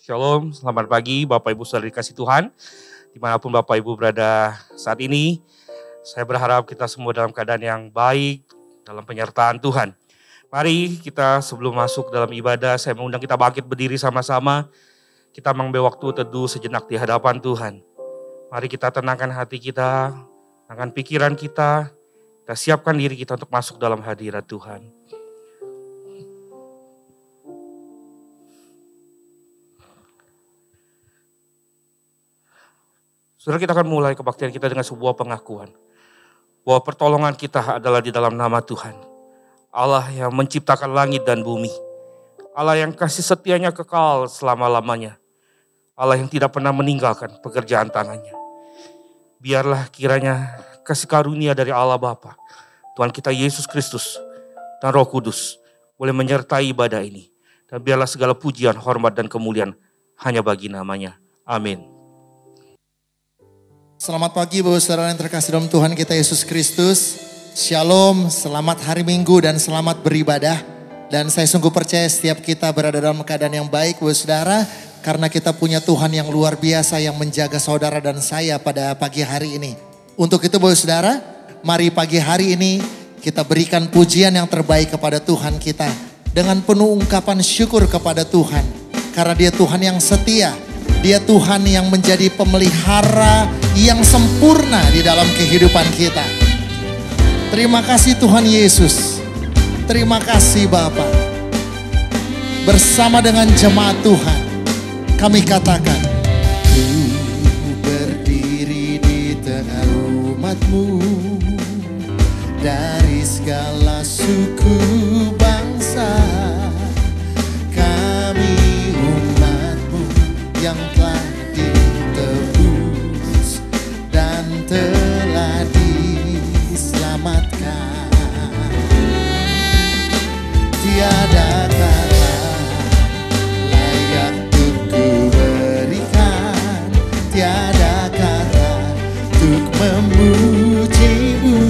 Shalom, selamat pagi Bapak Ibu Saudara dikasih Tuhan. Dimanapun Bapak Ibu berada saat ini, saya berharap kita semua dalam keadaan yang baik, dalam penyertaan Tuhan. Mari kita sebelum masuk dalam ibadah, saya mengundang kita bangkit berdiri sama-sama. Kita mengambil waktu teduh sejenak di hadapan Tuhan. Mari kita tenangkan hati kita, tenangkan pikiran kita siapkan diri kita untuk masuk dalam hadirat Tuhan. Saudara, kita akan mulai kebaktian kita dengan sebuah pengakuan bahwa pertolongan kita adalah di dalam nama Tuhan. Allah yang menciptakan langit dan bumi. Allah yang kasih setianya kekal selama-lamanya. Allah yang tidak pernah meninggalkan pekerjaan tangannya. Biarlah kiranya kasih karunia dari Allah Bapa, Tuhan kita Yesus Kristus, dan Roh Kudus boleh menyertai ibadah ini. Dan biarlah segala pujian, hormat, dan kemuliaan hanya bagi namanya. Amin. Selamat pagi Bapak Saudara yang terkasih dalam Tuhan kita Yesus Kristus. Shalom, selamat hari Minggu dan selamat beribadah. Dan saya sungguh percaya setiap kita berada dalam keadaan yang baik Bapak Saudara. Karena kita punya Tuhan yang luar biasa yang menjaga saudara dan saya pada pagi hari ini. Untuk itu Bapak Saudara, mari pagi hari ini kita berikan pujian yang terbaik kepada Tuhan kita. Dengan penuh ungkapan syukur kepada Tuhan. Karena Dia Tuhan yang setia. Dia Tuhan yang menjadi pemelihara yang sempurna di dalam kehidupan kita. Terima kasih Tuhan Yesus. Terima kasih Bapa. Bersama dengan jemaat Tuhan, kami katakan, ku berdiri di tengah umat-Mu, dari segala suku bangsa. Kami umat-Mu yang telah ditebus dan telah diselamatkan. Tiada kata layak untuk ku berikan, tiada kata untuk memuji-Mu.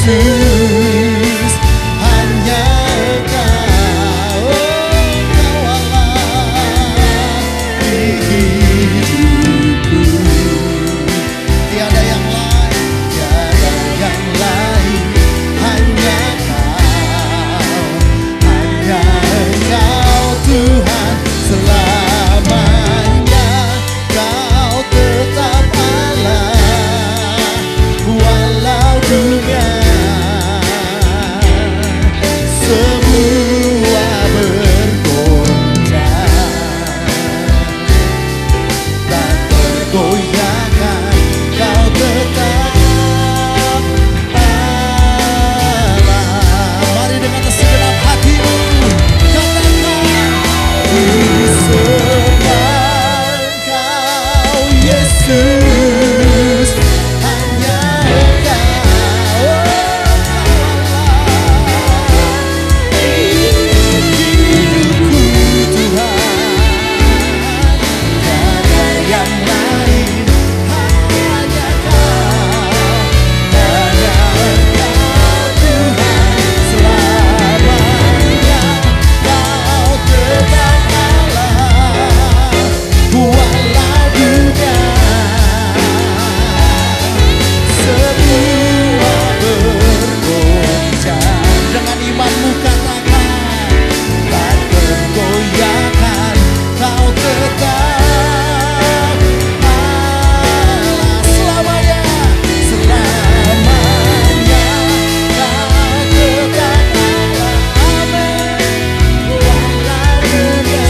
Yesus, hanya Engkau, Engkau Allah di hidupku. Tiada yang lain, tiada yang lain, hanya Engkau Tuhan selamanya. Kau tetap Allah walau dunia semua bergoncang dan bergoyangkan. Kau tetap Allah. Mari dengan segenap hatimu katakan, di sebelah Engkau Yesus, hanya Engkau Allah hidupku Tuhan. Tiada yang lain, hanya Engkau Tuhan selamanya. Kau tetap Allah walau dunia semua bergoncang. Dengan imanmu katakan, tak bergoyangkan. Kau tetap Allah selamanya, selamanya. Kau tetap Allah, amin. Walau dunia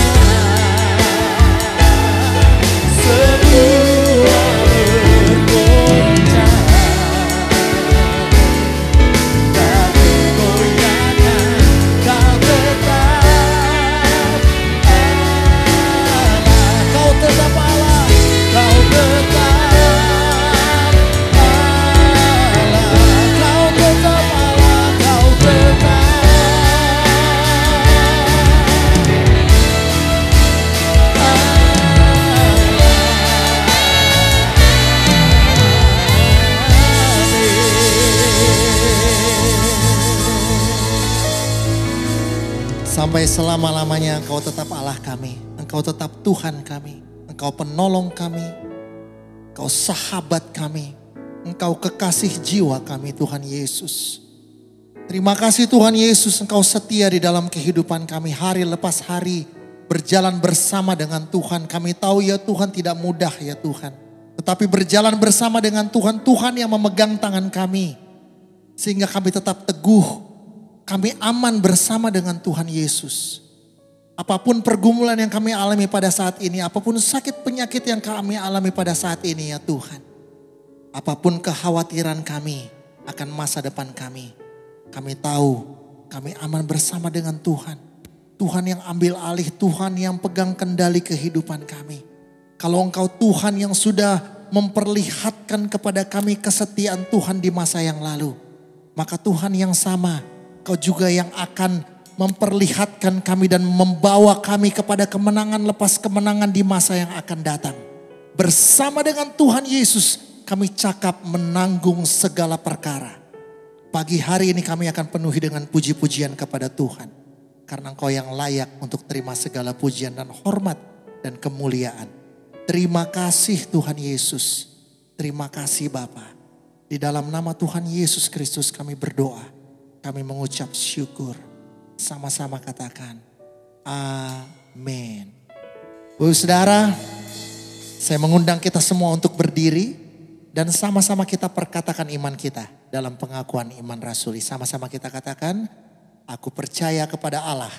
semua bergoncang, tak bergoyangkan. Kau tetap Allah, Kau tetap Allah, Kau tetap Allah, Kau tetap Allah, Kau tetap sampai selama-lamanya. Engkau tetap Allah kami, Engkau tetap Tuhan kami, Engkau penolong kami, Engkau sahabat kami, Engkau kekasih jiwa kami Tuhan Yesus. Terima kasih Tuhan Yesus, Engkau setia di dalam kehidupan kami hari lepas hari, berjalan bersama dengan Tuhan. Kami tahu ya Tuhan tidak mudah ya Tuhan, tetapi berjalan bersama dengan Tuhan, Tuhan yang memegang tangan kami sehingga kami tetap teguh. Kami aman bersama dengan Tuhan Yesus. Apapun pergumulan yang kami alami pada saat ini, apapun sakit penyakit yang kami alami pada saat ini ya Tuhan. Apapun kekhawatiran kami akan masa depan kami tahu kami aman bersama dengan Tuhan. Tuhan yang ambil alih, Tuhan yang pegang kendali kehidupan kami. Kalau Engkau Tuhan yang sudah memperlihatkan kepada kami kesetiaan Tuhan di masa yang lalu, maka Tuhan yang sama, Kau juga yang akan memperlihatkan kami dan membawa kami kepada kemenangan lepas kemenangan di masa yang akan datang. Bersama dengan Tuhan Yesus kami cakap menanggung segala perkara. Pagi hari ini kami akan penuhi dengan puji-pujian kepada Tuhan. Karena Engkau yang layak untuk terima segala pujian dan hormat dan kemuliaan. Terima kasih Tuhan Yesus. Terima kasih Bapa. Di dalam nama Tuhan Yesus Kristus kami berdoa. Kami mengucap syukur. Sama-sama katakan amin. Bu saudara, saya mengundang kita semua untuk berdiri. Dan sama-sama kita perkatakan iman kita dalam pengakuan iman rasuli. Sama-sama kita katakan, aku percaya kepada Allah,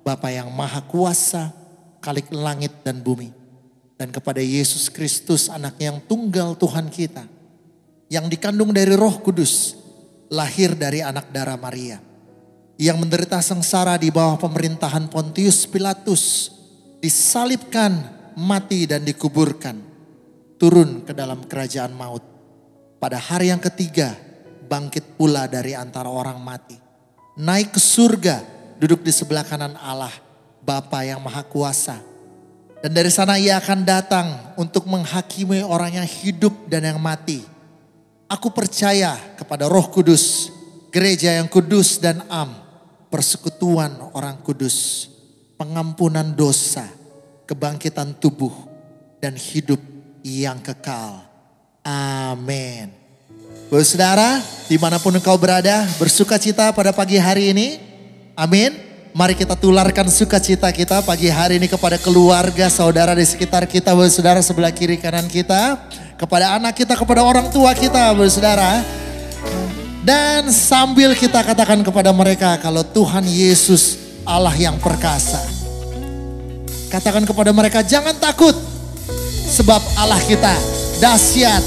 Bapa yang maha kuasa, Khalik langit dan bumi. Dan kepada Yesus Kristus anak yang tunggal Tuhan kita. Yang dikandung dari Roh Kudus. Lahir dari anak darah Maria. Yang menderita sengsara di bawah pemerintahan Pontius Pilatus. Disalibkan, mati dan dikuburkan. Turun ke dalam kerajaan maut. Pada hari yang ketiga, bangkit pula dari antara orang mati. Naik ke surga, duduk di sebelah kanan Allah, Bapa yang maha kuasa. Dan dari sana ia akan datang untuk menghakimi orang yang hidup dan yang mati. Aku percaya kepada Roh Kudus, gereja yang kudus dan am, persekutuan orang kudus, pengampunan dosa, kebangkitan tubuh, dan hidup yang kekal. Amin. Saudara, dimanapun engkau berada, bersukacita pada pagi hari ini. Amin. Mari kita tularkan sukacita kita pagi hari ini kepada keluarga, saudara di sekitar kita, saudara sebelah kiri kanan kita. Kepada anak kita, kepada orang tua kita, saudara. Dan sambil kita katakan kepada mereka kalau Tuhan Yesus Allah yang perkasa. Katakan kepada mereka, jangan takut. Sebab Allah kita dahsyat.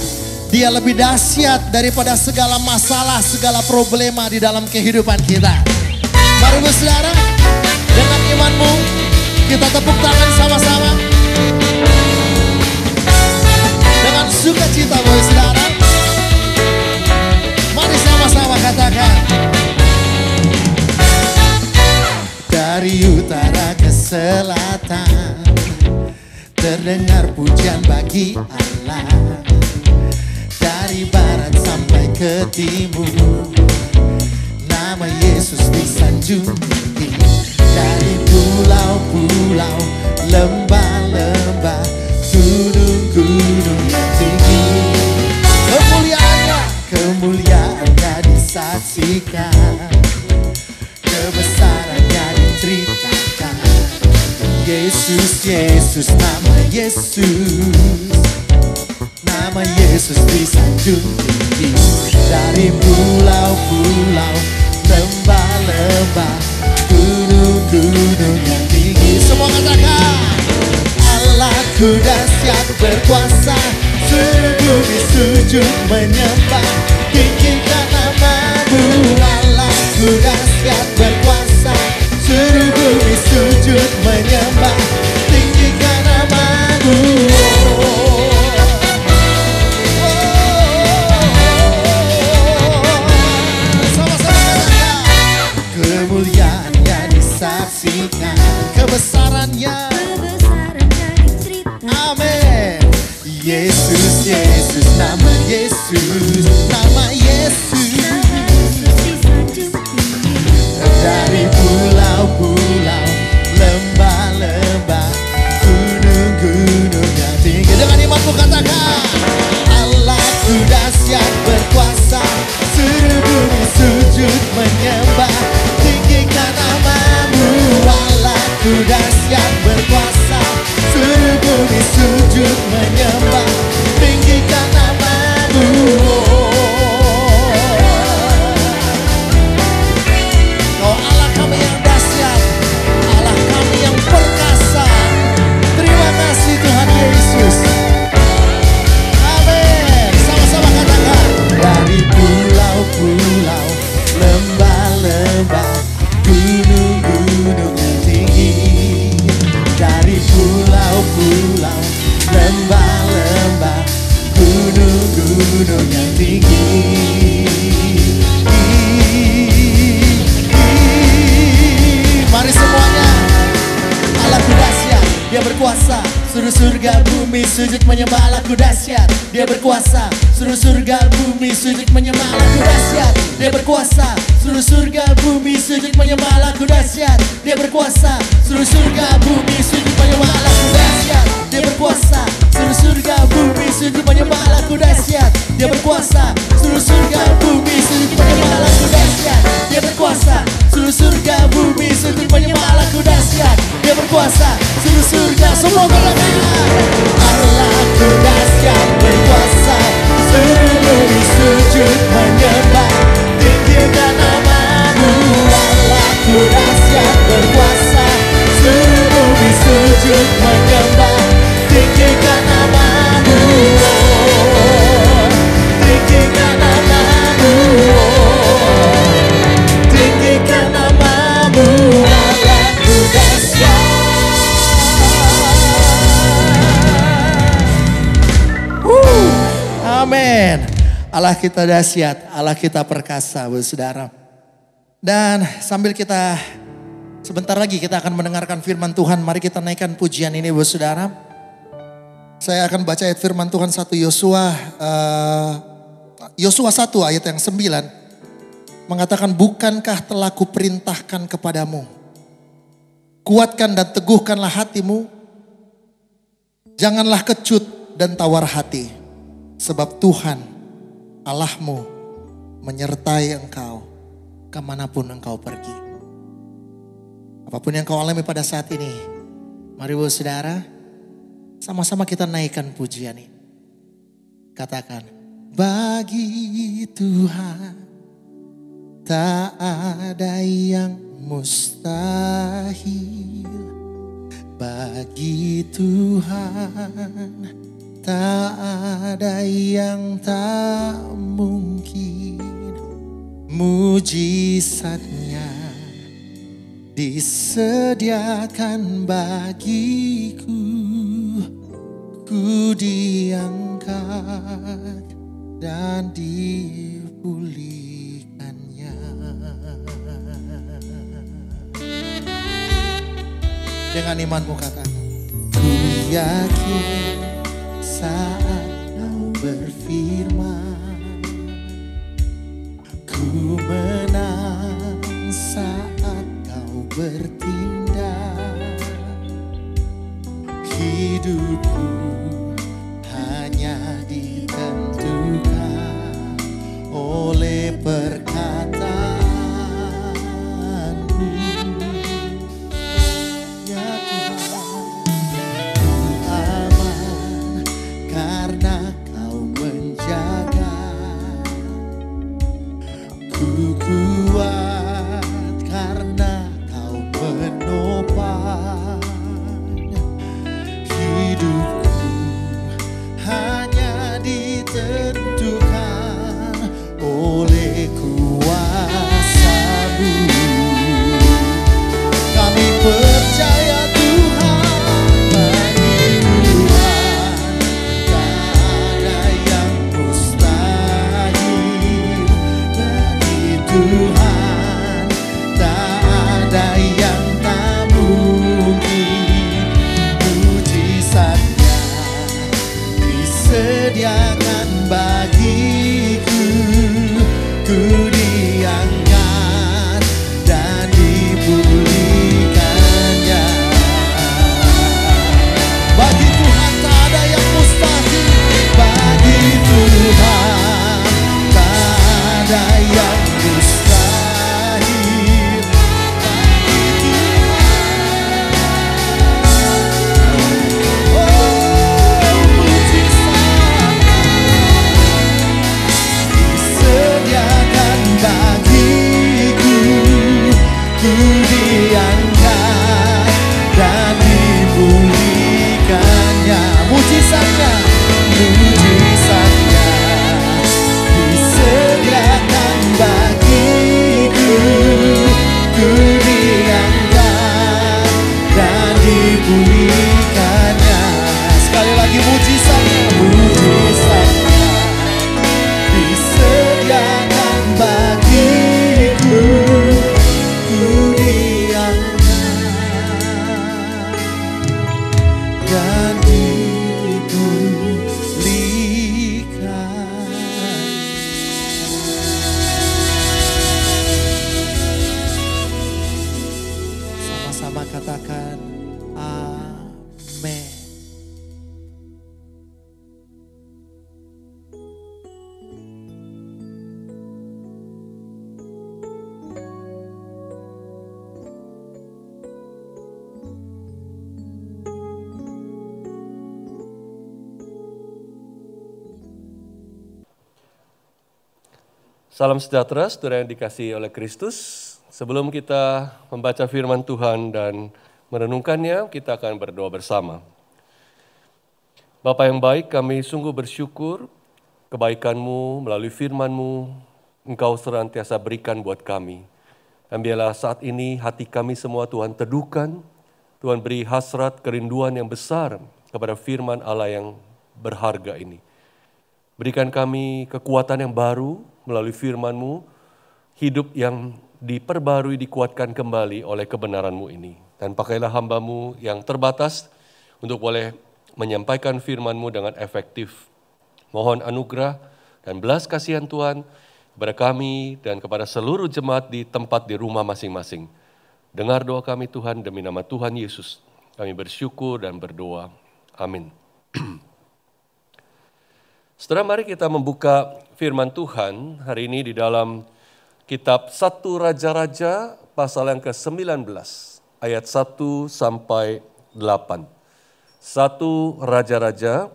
Dia lebih dahsyat daripada segala masalah, segala problema di dalam kehidupan kita. Mari saudara, dengan imanmu kita tepuk tangan sama-sama. Dengan sukacita saudara. Mari sama-sama katakan. Dari utara ke selatan, terdengar pujian bagi Allah. Dari barat sampai ke timur, nama Yesus disanjung tinggi. Dari pulau-pulau, lembah-lembah, gunung-gunung yang tinggi, kemuliaannya disaksikan, kebesarannya diceritakan. Yesus, Yesus, nama Yesus. Nama Yesus disanjung tinggi. Dari pulau-pulau, lembah-lembah, gunung-gunung yang tinggi. Semua katakan, Allahku dahsyat berkuasa, seluruh bumi sujud menyembah, tinggikan nama-Mu. Allahku dahsyat berkuasa, seluruh bumi sujud menyembah, tinggikan nama-Mu. Kebesarannya diceritakan. Amin. Yesus, Yesus, nama Yesus, nama Yesus. Dari pulau-pulau, lembah-lembah, gunung-gunung yang tinggi. Dengan imanmu katakan, Allahku dahsyat berkuasa, seluruh bumi sujud menyembah, tinggikan nama-Mu. Allahku dahsyat berkuasa, seluruh bumi sujud menyembah, tinggikan nama-Mu. Oh Allah kami yang dahsyat, Allah kami yang perkasa. Terima kasih Tuhan Yesus. Amin. Sama-sama katakan. Dari pulau-pulau, lembah-lembah, gunung-gunung yang tinggi. Dari pulau-pulau, lembah-lembah, gunung-gunung yang tinggi. Mari semuanya. Allahku dahsyat, Dia berkuasa, seluruh surga bumi sujud menyembah. Allahku dahsyat, Dia berkuasa, seluruh surga bumi sujud menyembah. Allahku dahsyat, Dia berkuasa, seluruh surga bumi sujud menyembah. Allahku dahsyat, Dia berkuasa, seluruh surga bumi sujud menyembah. Allahku dahsyat, Dia berkuasa, seluruh surga bumi sujud menyembah. Allahku dahsyat, Dia berkuasa, seluruh surga bumi sujud menyembah. Allahku dahsyat, Dia berkuasa, seluruh surga bumi sujud menyembah. Allahku dahsyat, Dia berkuasa, seluruh surga. Semua katakan, Allahku dahsyat berkuasa, seluruh bumi sujud menyembah, tinggikan nama-Mu. Allahku dahsyat berkuasa, seluruh bumi sujud menyembah, tinggikan nama-Mu. Tinggikan nama-Mu. Tinggikan nama-Mu. Allahku dahsyat. Amin. Allah kita dahsyat, Allah kita perkasa, saudara. Dan sambil kita sebentar lagi kita akan mendengarkan firman Tuhan, mari kita naikkan pujian ini, saudara. Saya akan baca ayat firman Tuhan 1 Yosua 1 ayat yang 9. mengatakan, bukankah telah kuperintahkan kepadamu? Kuatkan dan teguhkanlah hatimu. Janganlah kecut dan tawar hati. Sebab Tuhan Allahmu menyertai engkau kemanapun engkau pergi. Apapun yang kau alami pada saat ini, mari saudara, sama-sama kita naikkan pujian ini. Katakan, bagi Tuhan tak ada yang mustahil. Bagi Tuhan tak ada yang tak mungkin. Mujizatnya disediakan bagiku. Ku diangkat dan dipulihkannya. Dengan imanmu katakan, ku yakin saat kau berfirman, ku menang saat kau bertindak. Hidupku hanya ditentukan oleh perkataanmu. Ya Tuhan, ku aman karena kau menjaga. Ku kuat karena kau menopang. Hidupku hanya ditentukan oleh kuasa-Mu. Kami percaya Tuhan, bagi Tuhan tak ada yang mustahil. Bagi Tuhan tak ada yang tak mungkin. Mujizatnya disediakan bagiku. Ku diangkat dan dipulihkannya. Bagi Tuhan tak ada yang mustahil. Bagi Tuhan tak ada yang mustahil. Bagi Tuhan, oh mujizatnya disediakan bagiku. Ku diangkat dan dipulihkannya. Mujizatnya, mujizatnya disediakan bagiku. Ku diangkat dan dipulihkannya. Sekali lagi, mujizatnya, mujizatnya disediakan bagiku. Ku diangkat dan dipulihkan. Sama-sama katakan amin. Salam sejahtera, saudara yang dikasihi oleh Kristus. Sebelum kita membaca firman Tuhan dan merenungkannya, kita akan berdoa bersama. Bapa yang baik, kami sungguh bersyukur kebaikan-Mu melalui firman-Mu, Engkau senantiasa berikan buat kami. Dan biarlah saat ini hati kami semua Tuhan teduhkan, Tuhan beri hasrat kerinduan yang besar kepada firman Allah yang berharga ini. Berikan kami kekuatan yang baru melalui firman-Mu, hidup yang diperbarui, dikuatkan kembali oleh kebenaran-Mu ini. Dan pakailah hamba-Mu yang terbatas untuk boleh menyampaikan firman-Mu dengan efektif. Mohon anugerah dan belas kasihan Tuhan kepada kami dan kepada seluruh jemaat di tempat di rumah masing-masing. Dengar doa kami Tuhan, demi nama Tuhan Yesus. Kami bersyukur dan berdoa. Amin. Saudara, mari kita membuka firman Tuhan hari ini di dalam kitab 1 Raja-Raja pasal yang ke-19 ayat 1 sampai 8. 1 Raja-Raja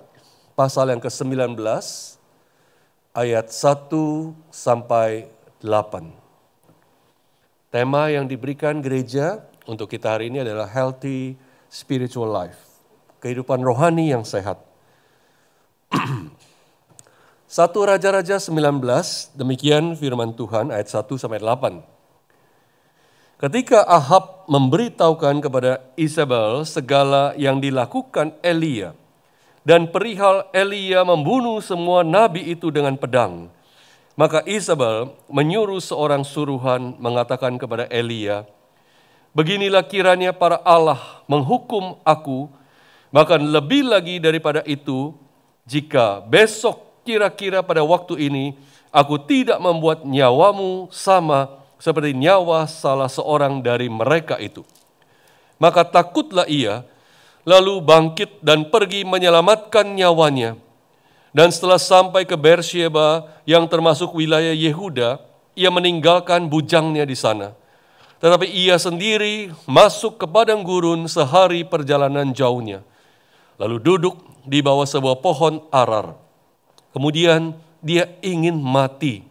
pasal yang ke-19 ayat 1 sampai 8. Tema yang diberikan gereja untuk kita hari ini adalah healthy spiritual life. Kehidupan rohani yang sehat. 1 Raja-Raja 19, demikian firman Tuhan ayat 1 sampai 8. Ketika Ahab memberitahukan kepada Isabel segala yang dilakukan Elia, dan perihal Elia membunuh semua nabi itu dengan pedang, maka Isabel menyuruh seorang suruhan mengatakan kepada Elia, beginilah kiranya para Allah menghukum aku, bahkan lebih lagi daripada itu, jika besok kira-kira pada waktu ini aku tidak membuat nyawamu sama seperti nyawa salah seorang dari mereka itu. Maka takutlah ia, lalu bangkit dan pergi menyelamatkan nyawanya. Dan setelah sampai ke Beersheba yang termasuk wilayah Yehuda, ia meninggalkan bujangnya di sana. Tetapi ia sendiri masuk ke padang gurun sehari perjalanan jauhnya. Lalu duduk di bawah sebuah pohon arar. Kemudian dia ingin mati.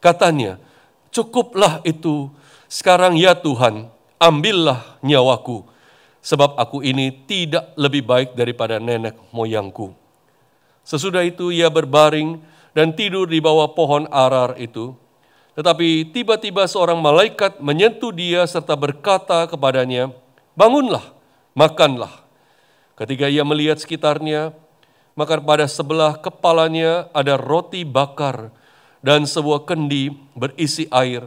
Katanya, cukuplah itu, sekarang ya Tuhan, ambillah nyawaku, sebab aku ini tidak lebih baik daripada nenek moyangku. Sesudah itu ia berbaring dan tidur di bawah pohon arar itu. Tetapi tiba-tiba seorang malaikat menyentuh dia serta berkata kepadanya, bangunlah, makanlah. Ketika ia melihat sekitarnya, maka pada sebelah kepalanya ada roti bakar dan sebuah kendi berisi air.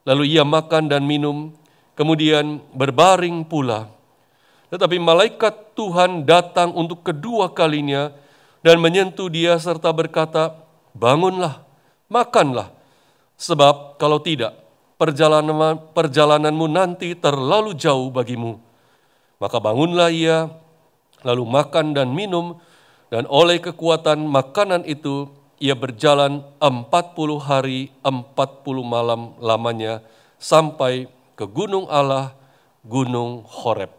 Lalu ia makan dan minum, kemudian berbaring pula. Tetapi malaikat Tuhan datang untuk kedua kalinya dan menyentuh dia serta berkata, bangunlah, makanlah, sebab kalau tidak, perjalananmu nanti terlalu jauh bagimu. Maka bangunlah ia, lalu makan dan minum, dan oleh kekuatan makanan itu, ia berjalan 40 hari, 40 malam lamanya, sampai ke gunung Allah, gunung Horeb.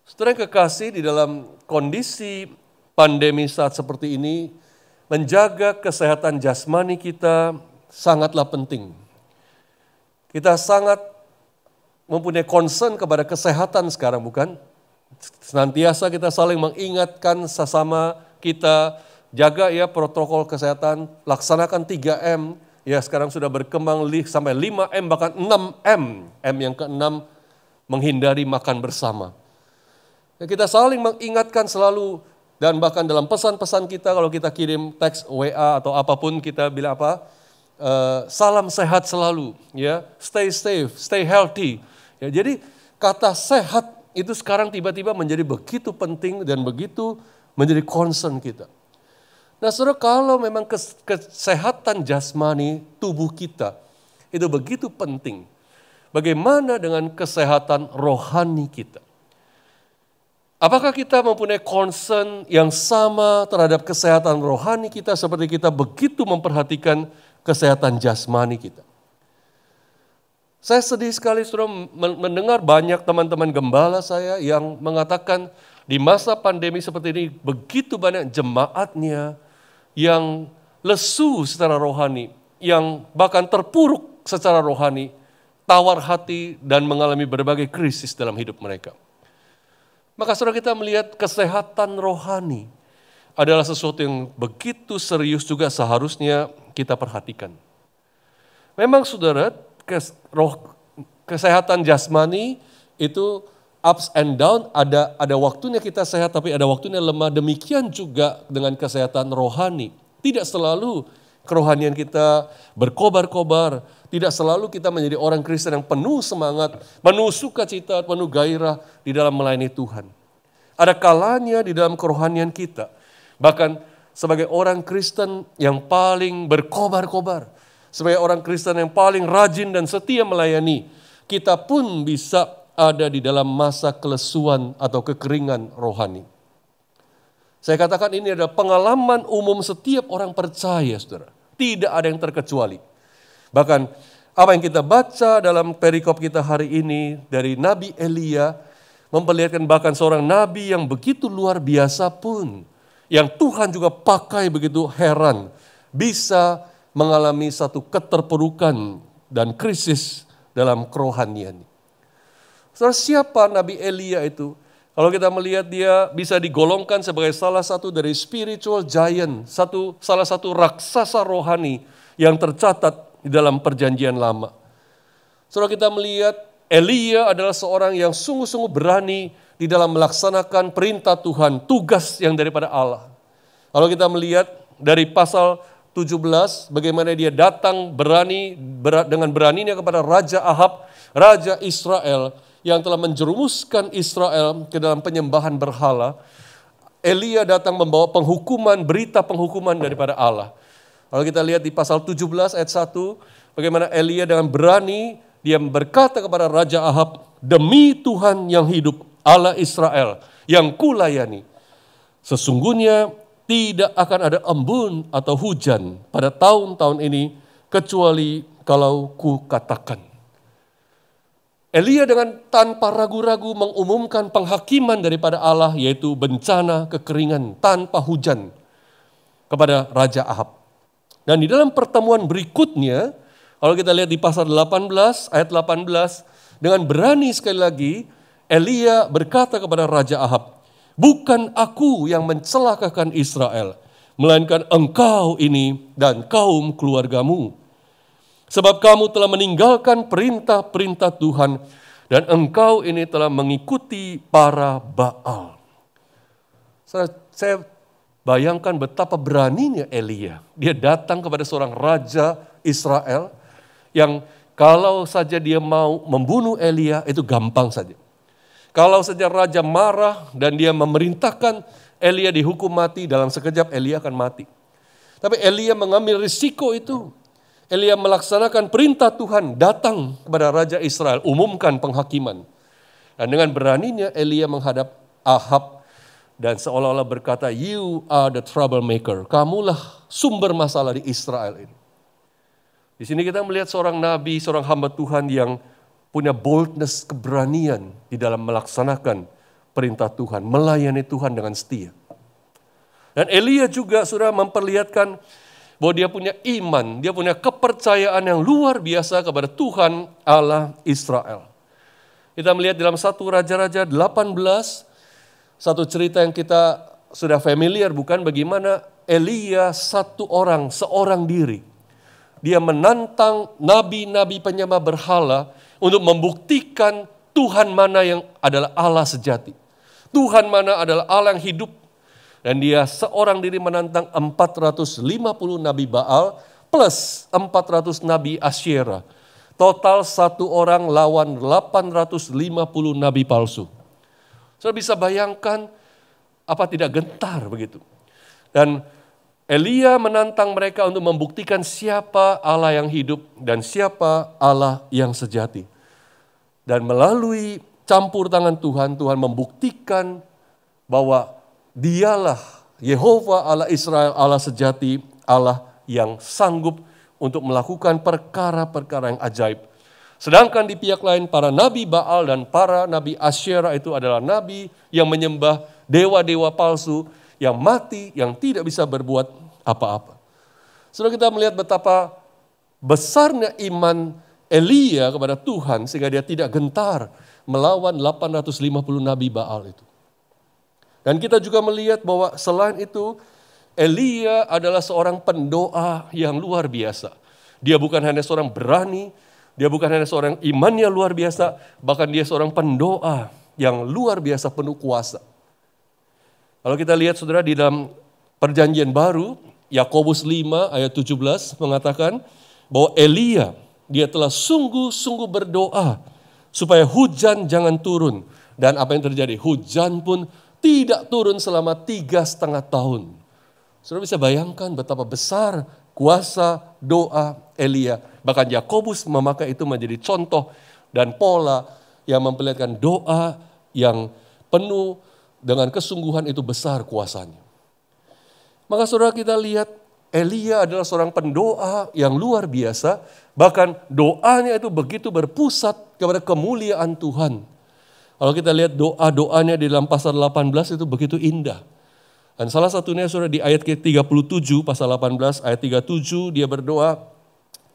Saudara yang kekasih, di dalam kondisi pandemi saat seperti ini, menjaga kesehatan jasmani kita sangatlah penting. Kita sangat mempunyai concern kepada kesehatan sekarang, bukan? Senantiasa kita saling mengingatkan sesama kita, jaga ya protokol kesehatan, laksanakan 3M, ya sekarang sudah berkembang sampai 5M, bahkan 6M. M yang ke-6, menghindari makan bersama. Kita saling mengingatkan selalu, dan bahkan dalam pesan-pesan kita kalau kita kirim teks WA atau apapun kita bilang apa, salam sehat selalu, ya, stay safe, stay healthy. Ya, jadi kata sehat itu sekarang tiba-tiba menjadi begitu penting dan begitu menjadi concern kita. Nah, saudara, kalau memang kesehatan jasmani tubuh kita itu begitu penting, bagaimana dengan kesehatan rohani kita? Apakah kita mempunyai concern yang sama terhadap kesehatan rohani kita seperti kita begitu memperhatikan kesehatan jasmani kita? Saya sedih sekali saudara mendengar banyak teman-teman gembala saya yang mengatakan di masa pandemi seperti ini begitu banyak jemaatnya yang lesu secara rohani, yang bahkan terpuruk secara rohani, tawar hati dan mengalami berbagai krisis dalam hidup mereka. Maka saudara, kita melihat kesehatan rohani adalah sesuatu yang begitu serius juga seharusnya kita perhatikan. Memang saudara, kesehatan jasmani itu ups and down, ada waktunya kita sehat tapi ada waktunya lemah. Demikian juga dengan kesehatan rohani. Tidak selalu kerohanian kita berkobar-kobar, tidak selalu kita menjadi orang Kristen yang penuh semangat, penuh sukacita, penuh gairah di dalam melayani Tuhan. Ada kalanya di dalam kerohanian kita, bahkan sebagai orang Kristen yang paling berkobar-kobar, sebagai orang Kristen yang paling rajin dan setia melayani, kita pun bisa ada di dalam masa kelesuan atau kekeringan rohani. Saya katakan ini adalah pengalaman umum setiap orang percaya, saudara. Tidak ada yang terkecuali. Bahkan apa yang kita baca dalam perikop kita hari ini dari Nabi Elia memperlihatkan bahkan seorang nabi yang begitu luar biasa pun, yang Tuhan juga pakai begitu heran, bisa mengalami satu keterpurukan dan krisis dalam kerohanian. Saudara, siapa Nabi Elia itu? Kalau kita melihat dia bisa digolongkan sebagai salah satu dari spiritual giant, salah satu raksasa rohani yang tercatat di dalam perjanjian lama. Saudara, kita melihat Elia adalah seorang yang sungguh-sungguh berani di dalam melaksanakan perintah Tuhan, tugas yang daripada Allah. Kalau kita melihat dari pasal 17, bagaimana dia datang dengan beraninya kepada Raja Ahab, Raja Israel, yang telah menjerumuskan Israel ke dalam penyembahan berhala. Elia datang membawa penghukuman, berita penghukuman daripada Allah. Kalau kita lihat di pasal 17 ayat 1, bagaimana Elia dengan berani, dia berkata kepada Raja Ahab, demi Tuhan yang hidup, Allah Israel, yang kulayani, sesungguhnya tidak akan ada embun atau hujan pada tahun-tahun ini, kecuali kalau ku katakan. Elia dengan tanpa ragu-ragu mengumumkan penghakiman daripada Allah, yaitu bencana kekeringan tanpa hujan kepada Raja Ahab. Dan di dalam pertemuan berikutnya, kalau kita lihat di pasal 18, ayat 18, dengan berani sekali lagi, Elia berkata kepada Raja Ahab, bukan aku yang mencelakakan Israel, melainkan engkau ini dan kaum keluargamu. Sebab kamu telah meninggalkan perintah-perintah Tuhan dan engkau ini telah mengikuti para Baal. Saya bayangkan betapa beraninya Elia. Dia datang kepada seorang raja Israel yang kalau saja dia mau membunuh Elia itu gampang saja. Kalau saja raja marah dan dia memerintahkan Elia dihukum mati, dalam sekejap Elia akan mati. Tapi Elia mengambil risiko itu. Elia melaksanakan perintah Tuhan, datang kepada Raja Israel, umumkan penghakiman. Dan dengan beraninya Elia menghadap Ahab dan seolah-olah berkata, you are the troublemaker, kamulah sumber masalah di Israel ini. Di sini kita melihat seorang nabi, seorang hamba Tuhan yang punya boldness, keberanian di dalam melaksanakan perintah Tuhan, melayani Tuhan dengan setia. Dan Elia juga sudah memperlihatkan bahwa dia punya iman, dia punya kepercayaan yang luar biasa kepada Tuhan Allah Israel. Kita melihat dalam 1 Raja-Raja 18, satu cerita yang kita sudah familiar bukan, bagaimana Elia seorang diri. Dia menantang nabi-nabi penyembah berhala untuk membuktikan Tuhan mana yang adalah Allah sejati. Tuhan mana adalah Allah yang hidup. Dan dia seorang diri menantang 450 nabi Baal plus 400 nabi Asyera. Total satu orang lawan 850 nabi palsu. Saudara bisa bayangkan apa tidak gentar begitu. Dan Elia menantang mereka untuk membuktikan siapa Allah yang hidup dan siapa Allah yang sejati. Dan melalui campur tangan Tuhan, Tuhan membuktikan bahwa Dialah Yehova Allah Israel, Allah sejati, Allah yang sanggup untuk melakukan perkara-perkara yang ajaib. Sedangkan di pihak lain para nabi Baal dan para nabi Asyera itu adalah nabi yang menyembah dewa-dewa palsu yang mati, yang tidak bisa berbuat apa-apa. Saudara, kita melihat betapa besarnya iman Elia kepada Tuhan sehingga dia tidak gentar melawan 850 nabi Baal itu. Dan kita juga melihat bahwa selain itu, Elia adalah seorang pendoa yang luar biasa. Dia bukan hanya seorang berani, dia bukan hanya seorang imannya luar biasa, bahkan dia seorang pendoa yang luar biasa penuh kuasa. Kalau kita lihat saudara di dalam perjanjian baru, Yakobus 5 ayat 17 mengatakan bahwa Elia, dia telah sungguh-sungguh berdoa supaya hujan jangan turun. Dan apa yang terjadi? Hujan pun tidak turun selama 3,5 tahun. Saudara bisa bayangkan betapa besar kuasa doa Elia. Bahkan Yakobus memakai itu menjadi contoh dan pola yang memperlihatkan doa yang penuh dengan kesungguhan itu besar kuasanya. Maka saudara kita lihat Elia adalah seorang pendoa yang luar biasa. Bahkan doanya itu begitu berpusat kepada kemuliaan Tuhan. Kalau kita lihat doa-doanya di dalam pasal 18 itu begitu indah. Dan salah satunya saudara di ayat ke-37 pasal 18 ayat 37 dia berdoa,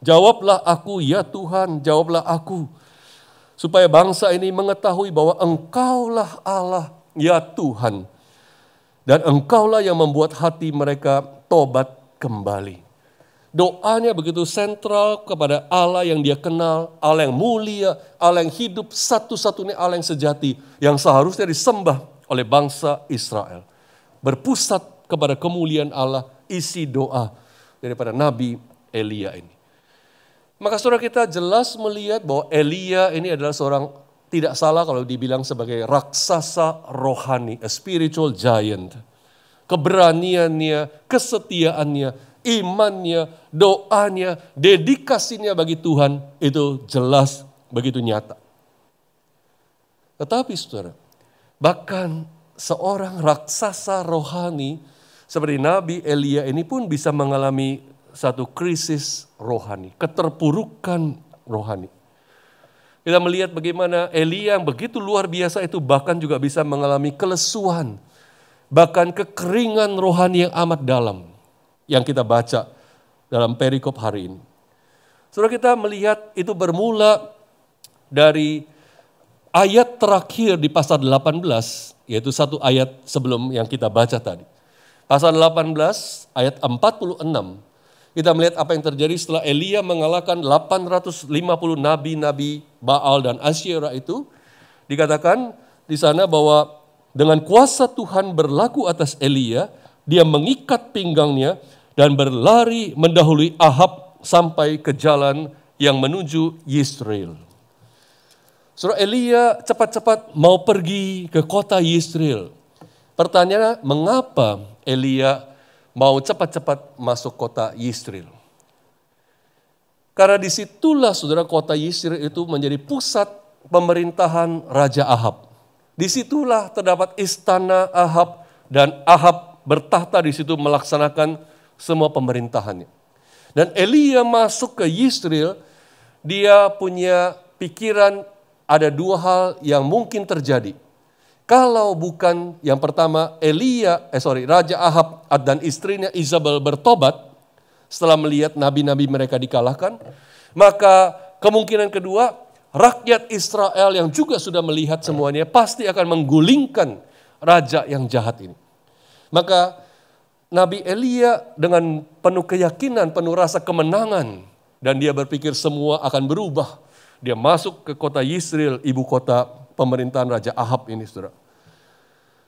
"Jawablah aku ya Tuhan, jawablah aku, supaya bangsa ini mengetahui bahwa Engkaulah Allah ya Tuhan, dan Engkaulah yang membuat hati mereka tobat kembali." Doanya begitu sentral kepada Allah yang dia kenal, Allah yang mulia, Allah yang hidup, satu-satunya Allah yang sejati, yang seharusnya disembah oleh bangsa Israel. Berpusat kepada kemuliaan Allah, isi doa daripada Nabi Elia ini. Maka saudara kita jelas melihat bahwa Elia ini adalah seorang, tidak salah kalau dibilang sebagai raksasa rohani, a spiritual giant. Keberaniannya, kesetiaannya, imannya, doanya, dedikasinya bagi Tuhan itu jelas begitu nyata. Tetapi saudara, bahkan seorang raksasa rohani seperti Nabi Elia ini pun bisa mengalami satu krisis rohani, keterpurukan rohani. Kita melihat bagaimana Elia yang begitu luar biasa itu bahkan juga bisa mengalami kelesuan, bahkan kekeringan rohani yang amat dalam yang kita baca dalam perikop hari ini. Saudara, kita melihat itu bermula dari ayat terakhir di pasal 18, yaitu satu ayat sebelum yang kita baca tadi. Pasal 18 ayat 46, kita melihat apa yang terjadi setelah Elia mengalahkan 850 nabi-nabi Baal dan Asyera itu. Dikatakan di sana bahwa dengan kuasa Tuhan berlaku atas Elia, dia mengikat pinggangnya dan berlari mendahului Ahab sampai ke jalan yang menuju Yisrael. Saudara, Elia cepat-cepat mau pergi ke kota Yisrael. Pertanyaannya, mengapa Elia mau cepat-cepat masuk kota Yisrael? Karena disitulah saudara kota Yisrael itu menjadi pusat pemerintahan Raja Ahab. Disitulah terdapat istana Ahab dan Ahab bertahta di situ melaksanakan semua pemerintahannya. Dan Elia masuk ke Yisrael, dia punya pikiran ada dua hal yang mungkin terjadi. Kalau bukan yang pertama Raja Ahab dan istrinya Izabel bertobat setelah melihat nabi-nabi mereka dikalahkan, maka kemungkinan kedua rakyat Israel yang juga sudah melihat semuanya pasti akan menggulingkan raja yang jahat ini. Maka Nabi Elia dengan penuh keyakinan, penuh rasa kemenangan, dan dia berpikir semua akan berubah. Dia masuk ke kota Yisrael, ibu kota pemerintahan Raja Ahab ini, saudara.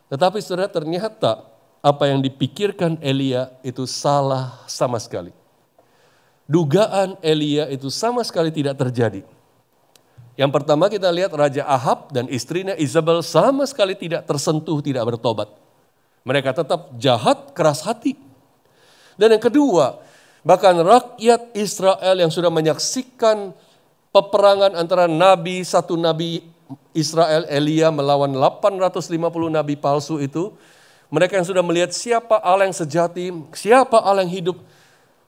Tetapi saudara, ternyata apa yang dipikirkan Elia itu salah sama sekali. Dugaan Elia itu sama sekali tidak terjadi. Yang pertama kita lihat Raja Ahab dan istrinya Izabel sama sekali tidak tersentuh, tidak bertobat. Mereka tetap jahat, keras hati. Dan yang kedua, bahkan rakyat Israel yang sudah menyaksikan peperangan antara satu nabi Israel Elia melawan 850 nabi palsu itu, mereka yang sudah melihat siapa Allah yang sejati, siapa Allah yang hidup,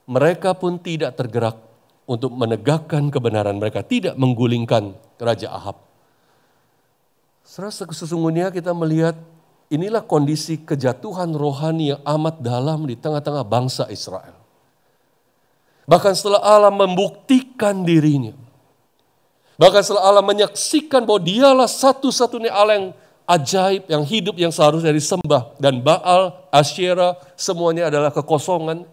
mereka pun tidak tergerak untuk menegakkan kebenaran, mereka tidak menggulingkan Raja Ahab. Sesungguhnya kita melihat inilah kondisi kejatuhan rohani yang amat dalam di tengah-tengah bangsa Israel. Bahkan setelah Allah membuktikan dirinya, bahkan setelah Allah menyaksikan bahwa dialah satu-satunya Allah yang ajaib, yang hidup, yang seharusnya disembah. Dan Baal, Asyera, semuanya adalah kekosongan.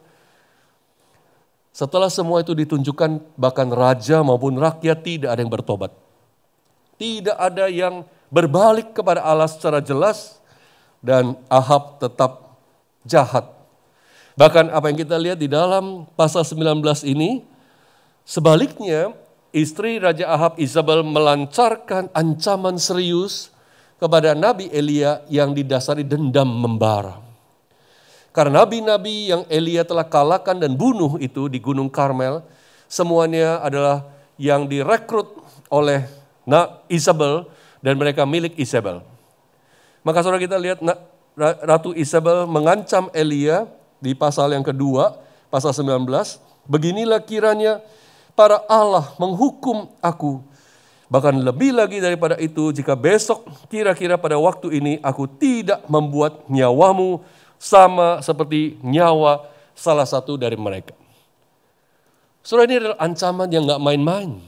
Setelah semua itu ditunjukkan, bahkan raja maupun rakyat tidak ada yang bertobat. Tidak ada yang berbalik kepada Allah secara jelas. Dan Ahab tetap jahat. Bahkan apa yang kita lihat di dalam pasal 19 ini, sebaliknya, istri Raja Ahab Izabel melancarkan ancaman serius kepada Nabi Elia yang didasari dendam membara. Karena nabi-nabi yang Elia telah kalahkan dan bunuh itu di Gunung Karmel, semuanya adalah yang direkrut oleh Isabel dan mereka milik Isabel. Maka saudara kita lihat Ratu Isabel mengancam Elia di pasal yang kedua, pasal 19. Beginilah kiranya para Allah menghukum aku. Bahkan lebih lagi daripada itu, jika besok kira-kira pada waktu ini aku tidak membuat nyawamu sama seperti nyawa salah satu dari mereka. Saudara, ini adalah ancaman yang gak main-main.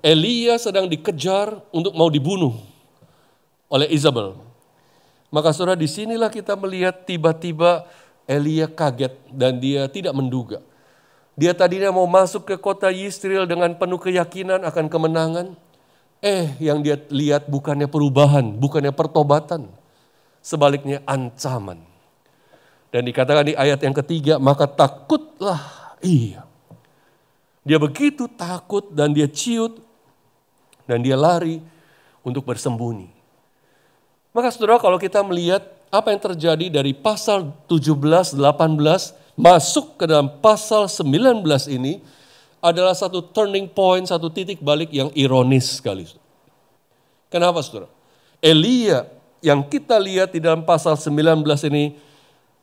Elia sedang dikejar untuk mau dibunuh oleh Isabel. Maka saudara, disinilah kita melihat tiba-tiba Elia kaget dan dia tidak menduga. Dia tadinya mau masuk ke kota Yisrael dengan penuh keyakinan akan kemenangan. Yang dia lihat bukannya perubahan, bukannya pertobatan. Sebaliknya ancaman. Dan dikatakan di ayat yang ketiga, maka takutlah ia. Dia begitu takut dan dia ciut dan dia lari untuk bersembunyi. Maka saudara, kalau kita melihat apa yang terjadi dari pasal 17, 18 masuk ke dalam pasal 19 ini adalah satu turning point, satu titik balik yang ironis sekali. Kenapa saudara? Elia yang kita lihat di dalam pasal 19 ini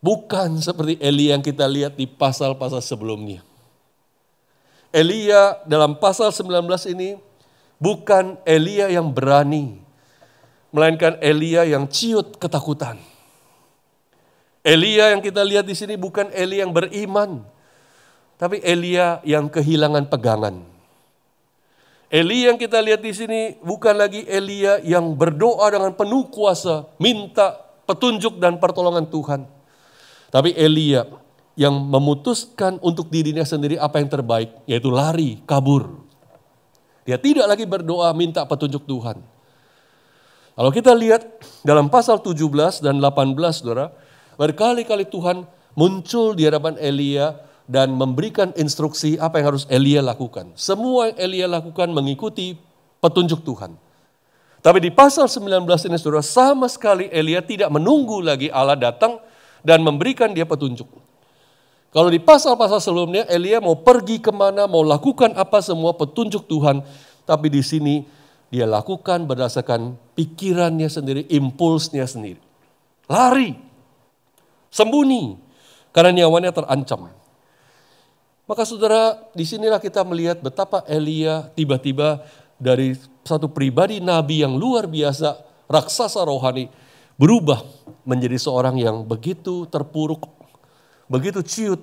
bukan seperti Elia yang kita lihat di pasal-pasal sebelumnya. Elia dalam pasal 19 ini bukan Elia yang berani, melainkan Elia yang ciut ketakutan. Elia yang kita lihat di sini bukan Elia yang beriman, tapi Elia yang kehilangan pegangan. Elia yang kita lihat di sini bukan lagi Elia yang berdoa dengan penuh kuasa, minta petunjuk dan pertolongan Tuhan. Tapi Elia yang memutuskan untuk dirinya sendiri apa yang terbaik, yaitu lari, kabur. Dia tidak lagi berdoa minta petunjuk Tuhan. Kalau kita lihat dalam pasal 17 dan 18, saudara, berkali-kali Tuhan muncul di hadapan Elia dan memberikan instruksi apa yang harus Elia lakukan. Semua yang Elia lakukan mengikuti petunjuk Tuhan. Tapi di pasal 19 ini saudara, sama sekali Elia tidak menunggu lagi Allah datang dan memberikan dia petunjuk. Kalau di pasal-pasal sebelumnya Elia mau pergi kemana, mau lakukan apa semua petunjuk Tuhan. Tapi di sini dia lakukan berdasarkan pikirannya sendiri, impulsnya sendiri. Lari, sembunyi, karena nyawanya terancam. Maka saudara, disinilah kita melihat betapa Elia tiba-tiba dari satu pribadi nabi yang luar biasa, raksasa rohani, berubah menjadi seorang yang begitu terpuruk, begitu ciut,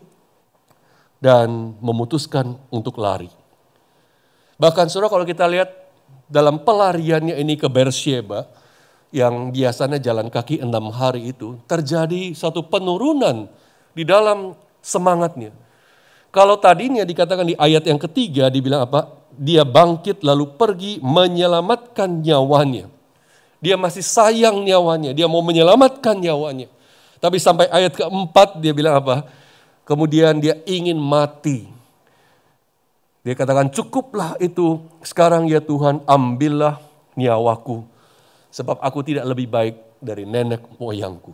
dan memutuskan untuk lari. Bahkan saudara, kalau kita lihat dalam pelariannya ini ke Beersheba, yang biasanya jalan kaki 6 hari itu, terjadi satu penurunan di dalam semangatnya. Kalau tadinya dikatakan di ayat yang ketiga, dibilang apa? Dia bangkit lalu pergi menyelamatkan nyawanya. Dia masih sayang nyawanya, dia mau menyelamatkan nyawanya. Tapi sampai ayat keempat dia bilang apa? Kemudian dia ingin mati. Dia katakan, cukuplah itu, sekarang ya Tuhan, ambillah nyawaku. Sebab aku tidak lebih baik dari nenek moyangku.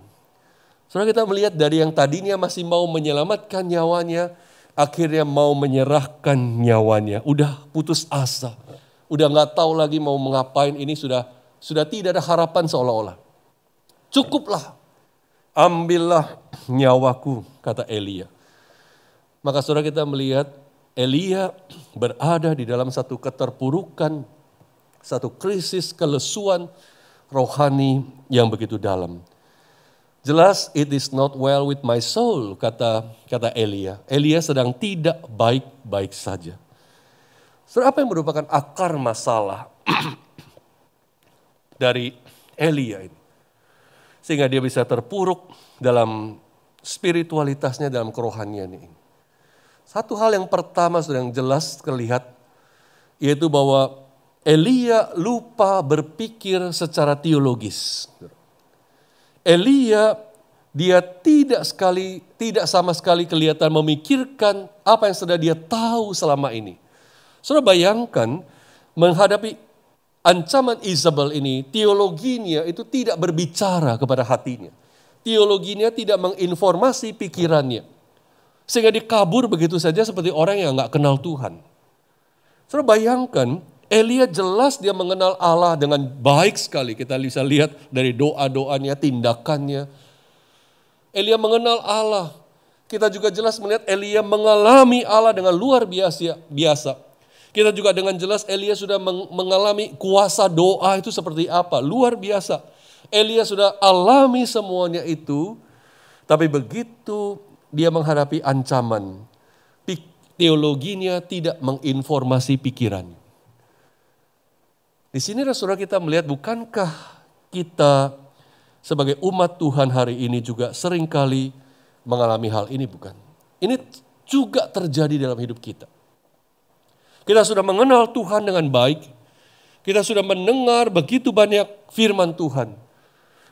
Saudara, kita melihat dari yang tadinya masih mau menyelamatkan nyawanya, akhirnya mau menyerahkan nyawanya. Udah putus asa. Udah gak tahu lagi mau mengapain, ini sudah tidak ada harapan seolah-olah. Cukuplah, ambillah nyawaku, kata Elia. Maka saudara, kita melihat Elia berada di dalam satu keterpurukan, satu krisis kelesuan rohani yang begitu dalam. Jelas, it is not well with my soul, kata Elia. Elia sedang tidak baik-baik saja. Saudara, apa yang merupakan akar masalah dari Elia ini? Sehingga dia bisa terpuruk dalam spiritualitasnya, dalam kerohaniannya ini. Satu hal yang pertama sudah yang jelas terlihat, yaitu bahwa Elia lupa berpikir secara teologis. Elia dia tidak sama sekali kelihatan memikirkan apa yang sudah dia tahu selama ini. Saudara, bayangkan menghadapi ancaman Isabel ini, teologinya itu tidak berbicara kepada hatinya. teologinya tidak menginformasi pikirannya. Sehingga dia kabur begitu saja seperti orang yang nggak kenal Tuhan. Saudara bayangkan, Elia jelas dia mengenal Allah dengan baik sekali. Kita bisa lihat dari doa-doanya, tindakannya. Elia mengenal Allah. Kita juga jelas melihat Elia mengalami Allah dengan luar biasa. Kita juga dengan jelas Elia sudah mengalami kuasa doa itu seperti apa. Luar biasa. Elia sudah alami semuanya itu. Tapi begitu dia menghadapi ancaman, teologinya tidak menginformasi pikirannya. Di sini saudara kita melihat, bukankah kita sebagai umat Tuhan hari ini juga seringkali mengalami hal ini, bukan? Ini juga terjadi dalam hidup kita. Kita sudah mengenal Tuhan dengan baik, kita sudah mendengar begitu banyak firman Tuhan.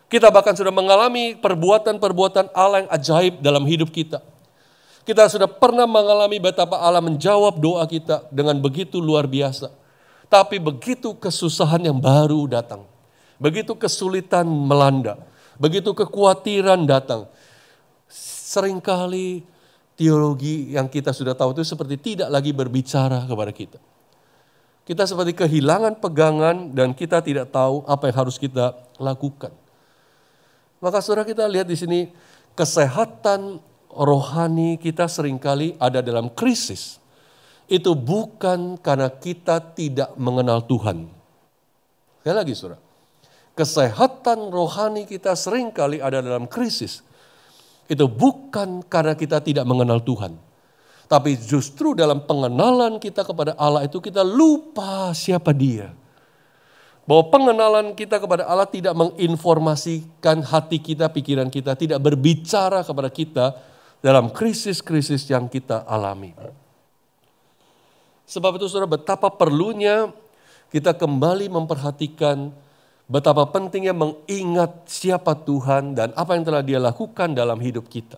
Kita bahkan sudah mengalami perbuatan-perbuatan Allah yang ajaib dalam hidup kita. Kita sudah pernah mengalami betapa Allah menjawab doa kita dengan begitu luar biasa. Tapi begitu kesusahan yang baru datang, begitu kesulitan melanda, begitu kekhawatiran datang, seringkali teologi yang kita sudah tahu itu seperti tidak lagi berbicara kepada kita. Kita seperti kehilangan pegangan dan kita tidak tahu apa yang harus kita lakukan. Maka saudara kita lihat di sini, kesehatan rohani kita seringkali ada dalam krisis. Itu bukan karena kita tidak mengenal Tuhan. Sekali lagi saudara, kesehatan rohani kita seringkali ada dalam krisis. Itu bukan karena kita tidak mengenal Tuhan. Tapi justru dalam pengenalan kita kepada Allah itu kita lupa siapa Dia. Bahwa pengenalan kita kepada Allah tidak menginformasikan hati kita, pikiran kita, tidak berbicara kepada kita dalam krisis-krisis yang kita alami. Sebab itu saudara, betapa perlunya kita kembali memperhatikan betapa pentingnya mengingat siapa Tuhan dan apa yang telah Dia lakukan dalam hidup kita.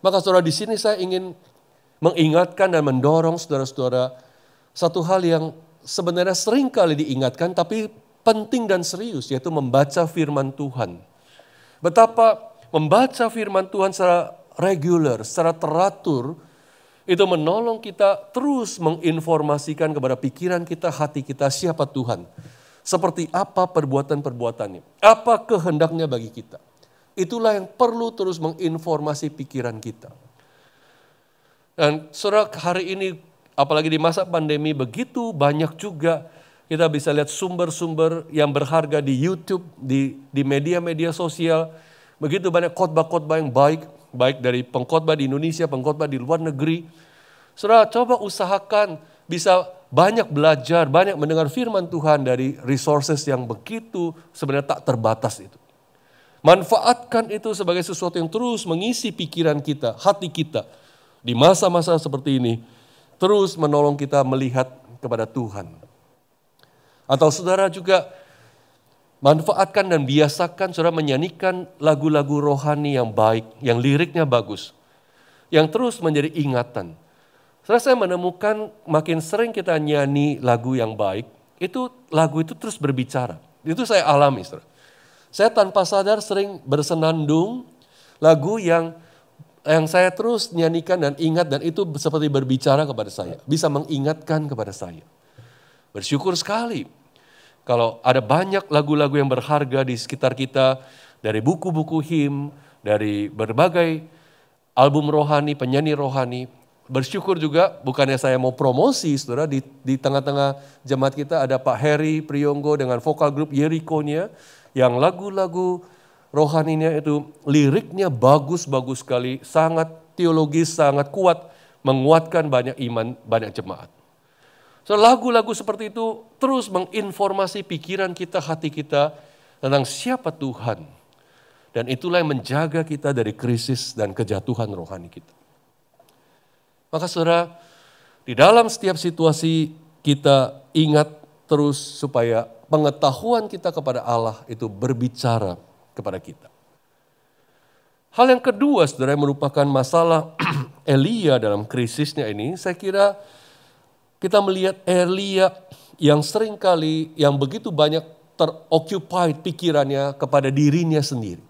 Maka saudara, di sini saya ingin mengingatkan dan mendorong saudara-saudara satu hal yang sebenarnya sering kali diingatkan tapi penting dan serius, yaitu membaca firman Tuhan. Betapa membaca firman Tuhan secara reguler, secara teratur, itu menolong kita terus menginformasikan kepada pikiran kita, hati kita, siapa Tuhan. Seperti apa perbuatan-perbuatannya, apa kehendaknya bagi kita. Itulah yang perlu terus menginformasi pikiran kita. Dan saudara, hari ini apalagi di masa pandemi begitu banyak juga kita bisa lihat sumber-sumber yang berharga di YouTube, di media-media sosial. Begitu banyak khotbah-khotbah yang baik dari pengkhotbah di Indonesia, pengkhotbah di luar negeri. Saudara, coba usahakan bisa banyak belajar, banyak mendengar firman Tuhan dari resources yang begitu sebenarnya tak terbatas itu. Manfaatkan itu sebagai sesuatu yang terus mengisi pikiran kita, hati kita. Di masa-masa seperti ini, terus menolong kita melihat kepada Tuhan. Atau saudara juga manfaatkan dan biasakan saudara menyanyikan lagu-lagu rohani yang baik, yang liriknya bagus. Yang terus menjadi ingatan. Saudara, saya menemukan makin sering kita nyanyi lagu yang baik, lagu itu terus berbicara. Itu saya alami, saudara. Saya tanpa sadar sering bersenandung lagu yang saya terus nyanyikan dan ingat, dan itu seperti berbicara kepada saya. Bisa mengingatkan kepada saya. Bersyukur sekali kalau ada banyak lagu-lagu yang berharga di sekitar kita, dari buku-buku him, dari berbagai album rohani, penyanyi rohani. Bersyukur juga, bukannya saya mau promosi, saudara, di tengah-tengah jemaat kita ada Pak Heri Priyonggo dengan vokal grup Yerikonya, yang lagu-lagu rohaninya itu liriknya bagus-bagus sekali, sangat teologis, sangat kuat, menguatkan banyak iman, banyak jemaat. So, lagu-lagu seperti itu terus menginformasi pikiran kita, hati kita tentang siapa Tuhan. Dan itulah yang menjaga kita dari krisis dan kejatuhan rohani kita. Maka saudara, di dalam setiap situasi kita ingat terus supaya pengetahuan kita kepada Allah itu berbicara kepada kita. Hal yang kedua, saudara, yang merupakan masalah Elia dalam krisisnya ini, saya kira kita melihat Elia yang begitu banyak teroccupied pikirannya kepada dirinya sendiri.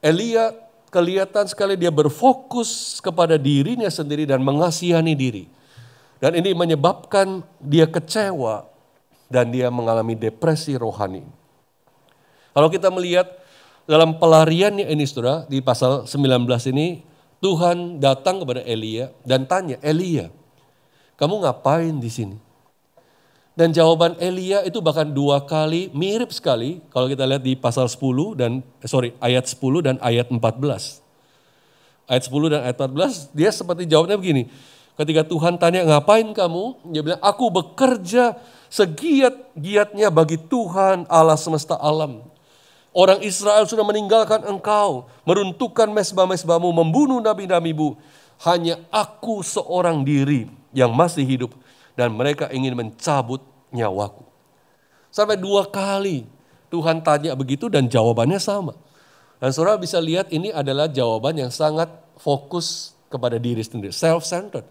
Elia kelihatan sekali dia berfokus kepada dirinya sendiri dan mengasihani diri. Dan ini menyebabkan dia kecewa dan dia mengalami depresi rohani. Kalau kita melihat dalam pelariannya ini saudara, di pasal 19 ini, Tuhan datang kepada Elia dan tanya, Elia, kamu ngapain di sini? Dan jawaban Elia itu bahkan 2 kali mirip sekali kalau kita lihat di pasal 10 dan ayat 10 dan ayat 14. Ayat 10 dan ayat 14 dia seperti jawabnya begini. Ketika Tuhan tanya ngapain kamu? Dia bilang aku bekerja segiat-giatnya bagi Tuhan Allah semesta alam. Orang Israel sudah meninggalkan engkau, meruntuhkan mezbah-mezbahmu, membunuh nabi-nabimu. Hanya aku seorang diri yang masih hidup dan mereka ingin mencabut nyawaku. Sampai 2 kali Tuhan tanya begitu dan jawabannya sama. Dan saudara bisa lihat ini adalah jawaban yang sangat fokus kepada diri sendiri, self-centered.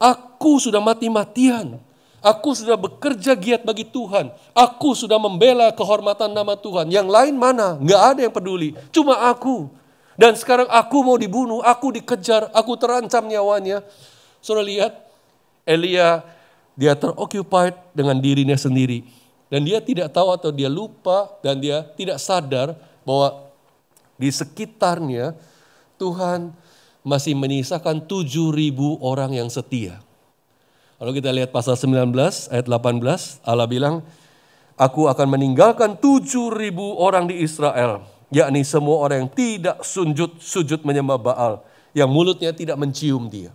Aku sudah mati-matian. Aku sudah bekerja giat bagi Tuhan. Aku sudah membela kehormatan nama Tuhan. Yang lain mana? Nggak ada yang peduli. Cuma aku. Dan sekarang aku mau dibunuh. Aku dikejar. Aku terancam nyawanya. Saudara lihat. Elia dia teroccupied dengan dirinya sendiri. Dan dia tidak tahu atau dia lupa. Dan dia tidak sadar bahwa di sekitarnya Tuhan masih menyisakan 7.000 orang yang setia. Kalau kita lihat pasal 19 ayat 18, Allah bilang, aku akan meninggalkan 7.000 orang di Israel, yakni semua orang yang tidak sujud menyembah Baal, yang mulutnya tidak mencium dia.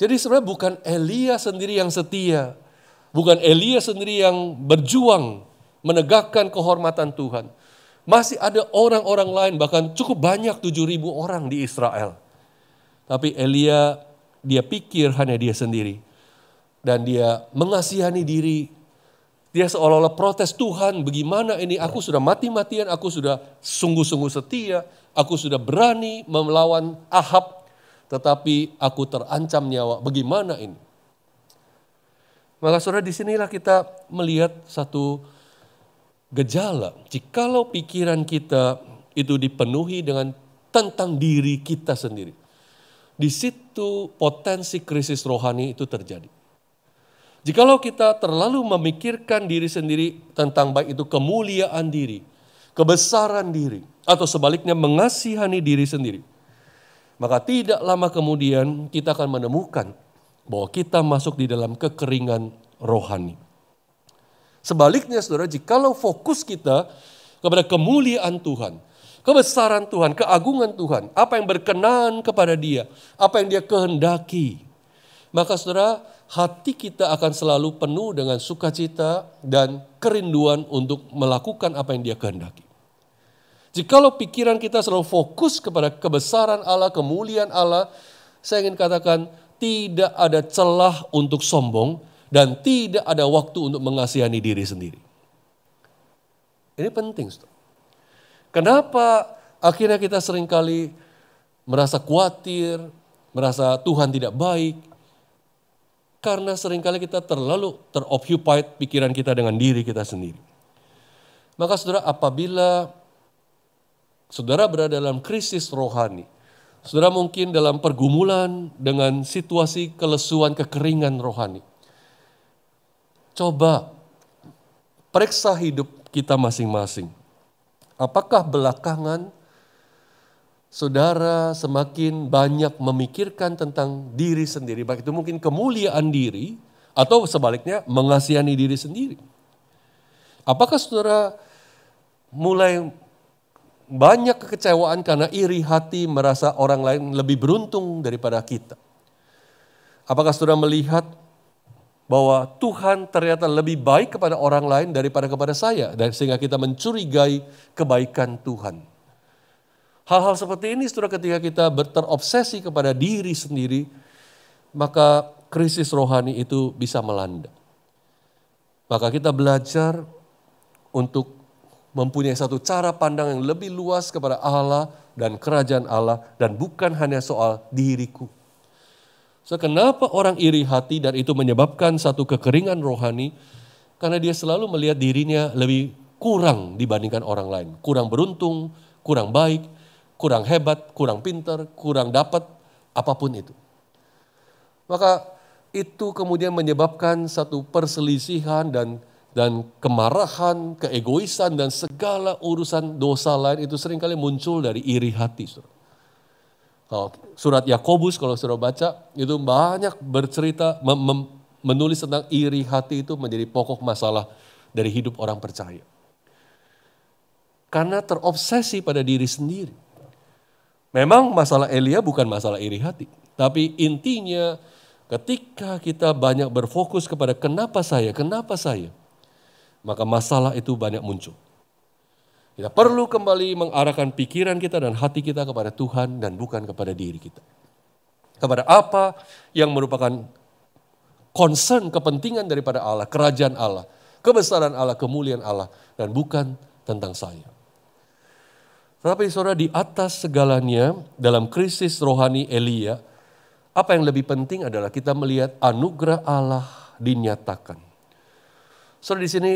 Jadi sebenarnya bukan Elia sendiri yang setia, bukan Elia sendiri yang berjuang menegakkan kehormatan Tuhan. Masih ada orang-orang lain, bahkan cukup banyak 7.000 orang di Israel. Tapi Elia, dia pikir hanya dia sendiri. Dan dia mengasihani diri. Dia seolah-olah protes, Tuhan bagaimana ini, aku sudah mati-matian, aku sudah sungguh-sungguh setia, aku sudah berani melawan Ahab, tetapi aku terancam nyawa, bagaimana ini? Maka saudara disinilah kita melihat satu gejala, jikalau pikiran kita itu dipenuhi dengan tentang diri kita sendiri. Di situ potensi krisis rohani itu terjadi. Jikalau kita terlalu memikirkan diri sendiri tentang baik itu kemuliaan diri, kebesaran diri, atau sebaliknya mengasihani diri sendiri, maka tidak lama kemudian kita akan menemukan bahwa kita masuk di dalam kekeringan rohani. Sebaliknya saudara, jikalau fokus kita kepada kemuliaan Tuhan, kebesaran Tuhan, keagungan Tuhan, apa yang berkenan kepada Dia, apa yang Dia kehendaki, maka saudara, hati kita akan selalu penuh dengan sukacita dan kerinduan untuk melakukan apa yang Dia kehendaki. Jikalau pikiran kita selalu fokus kepada kebesaran Allah, kemuliaan Allah, saya ingin katakan tidak ada celah untuk sombong, dan tidak ada waktu untuk mengasihani diri sendiri. Ini penting. Kenapa akhirnya kita seringkali merasa khawatir, merasa Tuhan tidak baik? Karena seringkali kita terlalu teroccupied pikiran kita dengan diri kita sendiri. Maka saudara, apabila saudara berada dalam krisis rohani, saudara mungkin dalam pergumulan dengan situasi kelesuan, kekeringan rohani, coba periksa hidup kita masing-masing. Apakah belakangan saudara semakin banyak memikirkan tentang diri sendiri, baik itu mungkin kemuliaan diri atau sebaliknya mengasihani diri sendiri? Apakah saudara mulai banyak kekecewaan karena iri hati merasa orang lain lebih beruntung daripada kita? Apakah saudara melihat bahwa Tuhan ternyata lebih baik kepada orang lain daripada kepada saya, dan sehingga kita mencurigai kebaikan Tuhan? Hal-hal seperti ini saudara, ketika kita terobsesi kepada diri sendiri, maka krisis rohani itu bisa melanda. Maka kita belajar untuk mempunyai satu cara pandang yang lebih luas kepada Allah dan kerajaan Allah, dan bukan hanya soal diriku. So, kenapa orang iri hati dan itu menyebabkan satu kekeringan rohani? Karena dia selalu melihat dirinya lebih kurang dibandingkan orang lain. Kurang beruntung, kurang baik, kurang hebat, kurang pintar, kurang dapat, apapun itu. Maka itu kemudian menyebabkan satu perselisihan dan kemarahan, keegoisan, dan segala urusan dosa lain itu seringkali muncul dari iri hati. Surat Yakobus kalau saudara baca, itu banyak bercerita, menulis tentang iri hati itu menjadi pokok masalah dari hidup orang percaya. Karena terobsesi pada diri sendiri. Memang masalah Elia bukan masalah iri hati, tapi intinya ketika kita banyak berfokus kepada kenapa saya, maka masalah itu banyak muncul. Kita perlu kembali mengarahkan pikiran kita dan hati kita kepada Tuhan dan bukan kepada diri kita. Kepada apa yang merupakan concern, kepentingan daripada Allah, kerajaan Allah, kebesaran Allah, kemuliaan Allah, dan bukan tentang saya. Tetapi saudara, di atas segalanya dalam krisis rohani Elia, apa yang lebih penting adalah kita melihat anugerah Allah dinyatakan. Saudara, di sini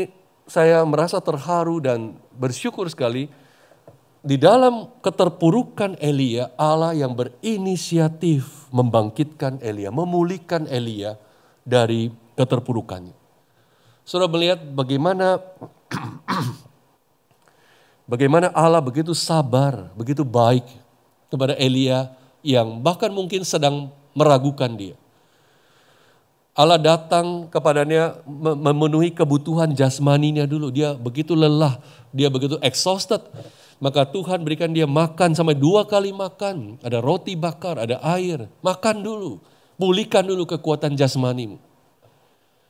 saya merasa terharu dan bersyukur sekali di dalam keterpurukan Elia, Allah yang berinisiatif membangkitkan Elia, memulihkan Elia dari keterpurukannya. Saudara melihat bagaimana Allah begitu sabar, begitu baik kepada Elia yang bahkan mungkin sedang meragukan dia. Allah datang kepadanya memenuhi kebutuhan jasmaninya dulu. Dia begitu lelah, dia begitu exhausted. Maka Tuhan berikan dia makan sampai 2 kali makan. Ada roti bakar, ada air. Makan dulu, pulihkan dulu kekuatan jasmanimu.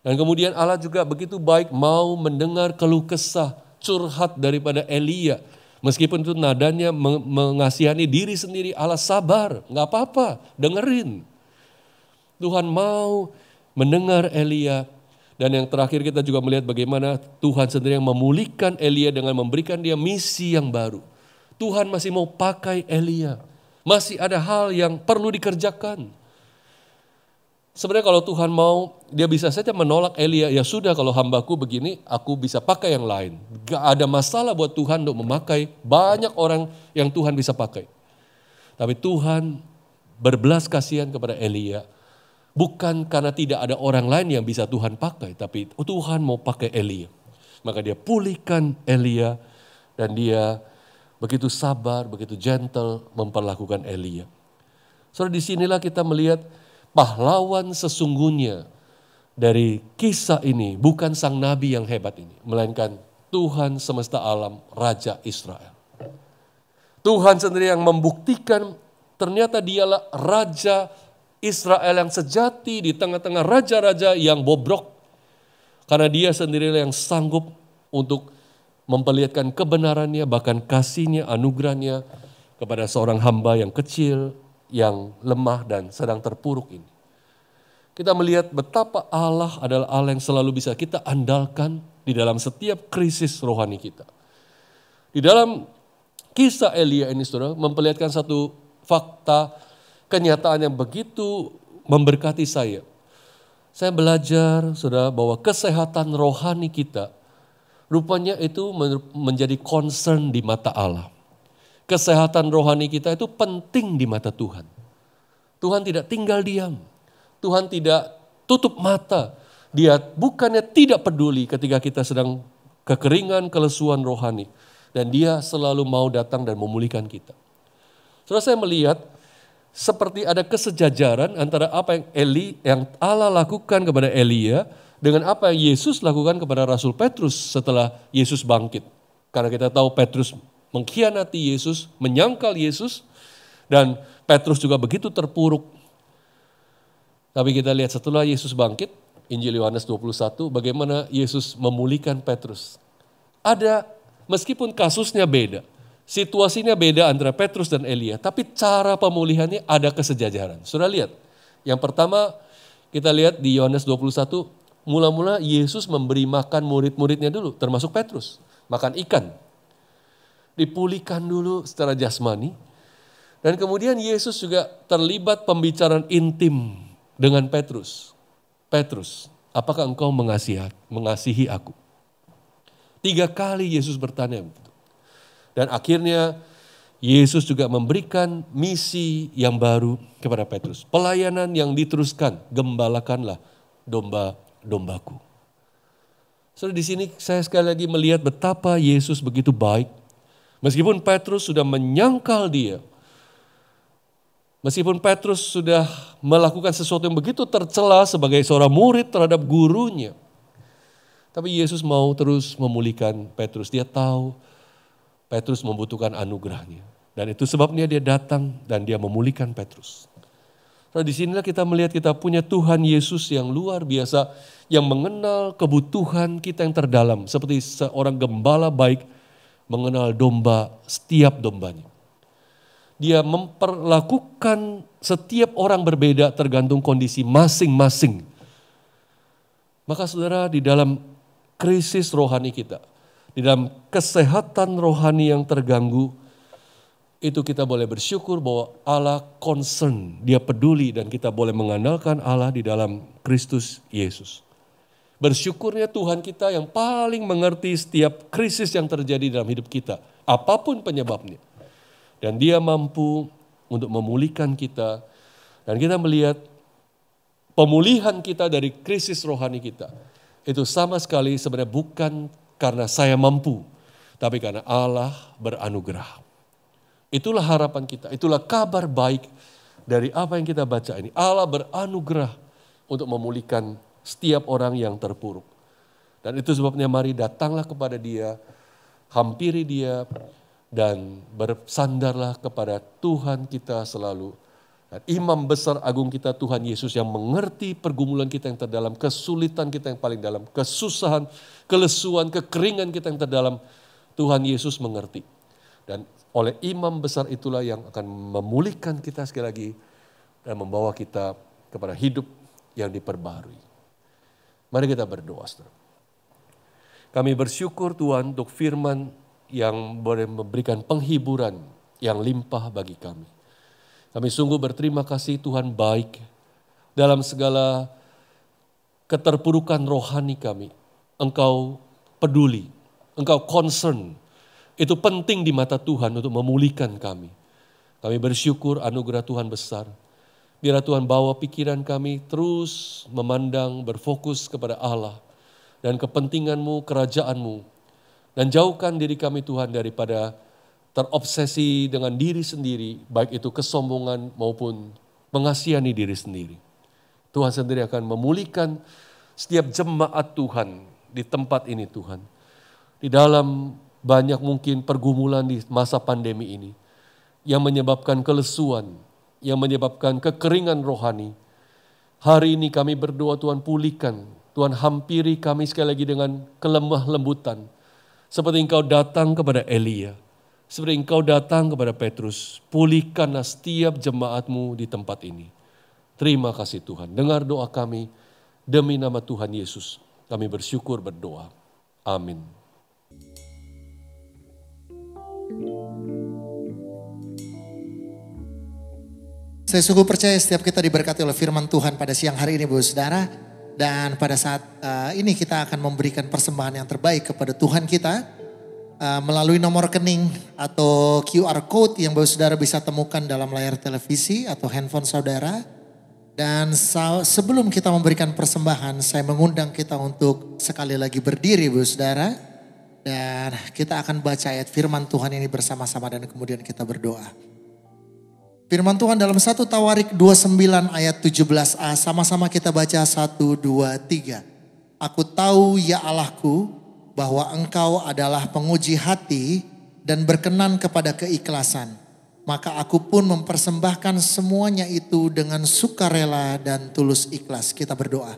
Dan kemudian Allah juga begitu baik mau mendengar keluh kesah, curhat daripada Elia. Meskipun itu nadanya mengasihani diri sendiri, Allah sabar, gak apa-apa, dengerin. Tuhan mau mendengar Elia. Dan yang terakhir kita juga melihat bagaimana Tuhan sendiri yang memulihkan Elia dengan memberikan dia misi yang baru. Tuhan masih mau pakai Elia. Masih ada hal yang perlu dikerjakan. Sebenarnya kalau Tuhan mau, dia bisa saja menolak Elia. Ya sudah, kalau hambaku begini, aku bisa pakai yang lain. Gak ada masalah buat Tuhan untuk memakai banyak orang yang Tuhan bisa pakai. Tapi Tuhan berbelas kasihan kepada Elia. Bukan karena tidak ada orang lain yang bisa Tuhan pakai, tapi Tuhan mau pakai Elia. Maka dia pulihkan Elia dan dia begitu sabar, begitu gentle memperlakukan Elia. Saudara, disinilah kita melihat pahlawan sesungguhnya dari kisah ini bukan sang nabi yang hebat ini, melainkan Tuhan semesta alam, Raja Israel. Tuhan sendiri yang membuktikan ternyata dialah Raja Israel yang sejati di tengah-tengah raja-raja yang bobrok. Karena dia sendirilah yang sanggup untuk memperlihatkan kebenarannya, bahkan kasihnya, anugerahnya kepada seorang hamba yang kecil, yang lemah dan sedang terpuruk ini. Kita melihat betapa Allah adalah Allah yang selalu bisa kita andalkan di dalam setiap krisis rohani kita. Di dalam kisah Elia ini, saudara, memperlihatkan satu fakta, kenyataan yang begitu memberkati saya. Saya belajar, saudara, bahwa kesehatan rohani kita rupanya itu menjadi concern di mata Allah. Kesehatan rohani kita itu penting di mata Tuhan. Tuhan tidak tinggal diam. Tuhan tidak tutup mata. Dia bukannya tidak peduli ketika kita sedang kekeringan, kelesuan rohani. Dan dia selalu mau datang dan memulihkan kita. Saudara, saya melihat seperti ada kesejajaran antara apa yang Allah lakukan kepada Elia dengan apa yang Yesus lakukan kepada Rasul Petrus setelah Yesus bangkit. Karena kita tahu Petrus mengkhianati Yesus, menyangkal Yesus, dan Petrus juga begitu terpuruk. Tapi kita lihat setelah Yesus bangkit, Injil Yohanes 21, bagaimana Yesus memulihkan Petrus. Ada, meskipun kasusnya beda, situasinya beda antara Petrus dan Elia, tapi cara pemulihannya ada kesejajaran. Sudah lihat, yang pertama kita lihat di Yohanes 21, mula-mula Yesus memberi makan murid-muridnya dulu, termasuk Petrus, makan ikan. Dipulihkan dulu secara jasmani, dan kemudian Yesus juga terlibat pembicaraan intim dengan Petrus. Petrus, apakah engkau mengasihi aku? 3 kali Yesus bertanya. Dan akhirnya Yesus juga memberikan misi yang baru kepada Petrus. Pelayanan yang diteruskan, gembalakanlah domba-dombaku. So, di sini saya sekali lagi melihat betapa Yesus begitu baik. Meskipun Petrus sudah menyangkal dia, meskipun Petrus sudah melakukan sesuatu yang begitu tercela sebagai seorang murid terhadap gurunya, tapi Yesus mau terus memulihkan Petrus. Dia tahu Petrus membutuhkan anugerahnya. Dan itu sebabnya dia datang dan dia memulihkan Petrus. Nah, disinilah kita melihat kita punya Tuhan Yesus yang luar biasa, yang mengenal kebutuhan kita yang terdalam. Seperti seorang gembala baik mengenal domba, setiap dombanya. Dia memperlakukan setiap orang berbeda tergantung kondisi masing-masing. Maka saudara, di dalam krisis rohani kita, di dalam kesehatan rohani yang terganggu, itu kita boleh bersyukur bahwa Allah concern, dia peduli dan kita boleh mengandalkan Allah di dalam Kristus Yesus. Bersyukurnya Tuhan kita yang paling mengerti setiap krisis yang terjadi dalam hidup kita, apapun penyebabnya. Dan dia mampu untuk memulihkan kita, dan kita melihat pemulihan kita dari krisis rohani kita. Itu sama sekali sebenarnya bukan karena saya mampu, tapi karena Allah beranugerah. Itulah harapan kita, itulah kabar baik dari apa yang kita baca ini. Allah beranugerah untuk memulihkan setiap orang yang terpuruk. Dan itu sebabnya mari datanglah kepada dia, hampiri dia, dan bersandarlah kepada Tuhan kita selalu. Dan Imam besar agung kita Tuhan Yesus yang mengerti pergumulan kita yang terdalam, kesulitan kita yang paling dalam, kesusahan, kelesuan, kekeringan kita yang terdalam, Tuhan Yesus mengerti. Dan oleh imam besar itulah yang akan memulihkan kita sekali lagi dan membawa kita kepada hidup yang diperbarui. Mari kita berdoa, saudara. Kami bersyukur Tuhan untuk firman yang boleh memberikan penghiburan yang limpah bagi kami. Kami sungguh berterima kasih Tuhan baik dalam segala keterpurukan rohani kami. Engkau peduli, Engkau concern. Itu penting di mata Tuhan untuk memulihkan kami. Kami bersyukur anugerah Tuhan besar. Biarlah Tuhan bawa pikiran kami terus memandang, berfokus kepada Allah dan kepentingan-Mu, kerajaan-Mu. Dan jauhkan diri kami Tuhan daripada terobsesi dengan diri sendiri, baik itu kesombongan maupun mengasihani diri sendiri. Tuhan sendiri akan memulihkan setiap jemaat Tuhan di tempat ini Tuhan. Di dalam banyak mungkin pergumulan di masa pandemi ini yang menyebabkan kelesuan, yang menyebabkan kekeringan rohani. Hari ini kami berdoa Tuhan pulihkan, Tuhan hampiri kami sekali lagi dengan kelemah lembutan. Seperti Engkau datang kepada Elia, seperti Engkau datang kepada Petrus, pulihkanlah setiap jemaat-Mu di tempat ini. Terima kasih Tuhan, dengar doa kami demi nama Tuhan Yesus. Kami bersyukur berdoa. Amin. Saya sungguh percaya setiap kita diberkati oleh firman Tuhan pada siang hari ini, Bapak Saudara. Dan pada saat ini kita akan memberikan persembahan yang terbaik kepada Tuhan kita melalui nomor rekening atau QR Code yang Bapak Saudara bisa temukan dalam layar televisi atau handphone saudara. Dan sebelum kita memberikan persembahan, saya mengundang kita untuk sekali lagi berdiri, Bapak Saudara. Dan kita akan baca ayat firman Tuhan ini bersama-sama dan kemudian kita berdoa. Firman Tuhan dalam 1 Tawarik 29 ayat 17a, sama-sama kita baca 1, 2, 3. Aku tahu ya Allahku bahwa Engkau adalah penguji hati dan berkenan kepada keikhlasan. Maka aku pun mempersembahkan semuanya itu dengan sukarela dan tulus ikhlas. Kita berdoa.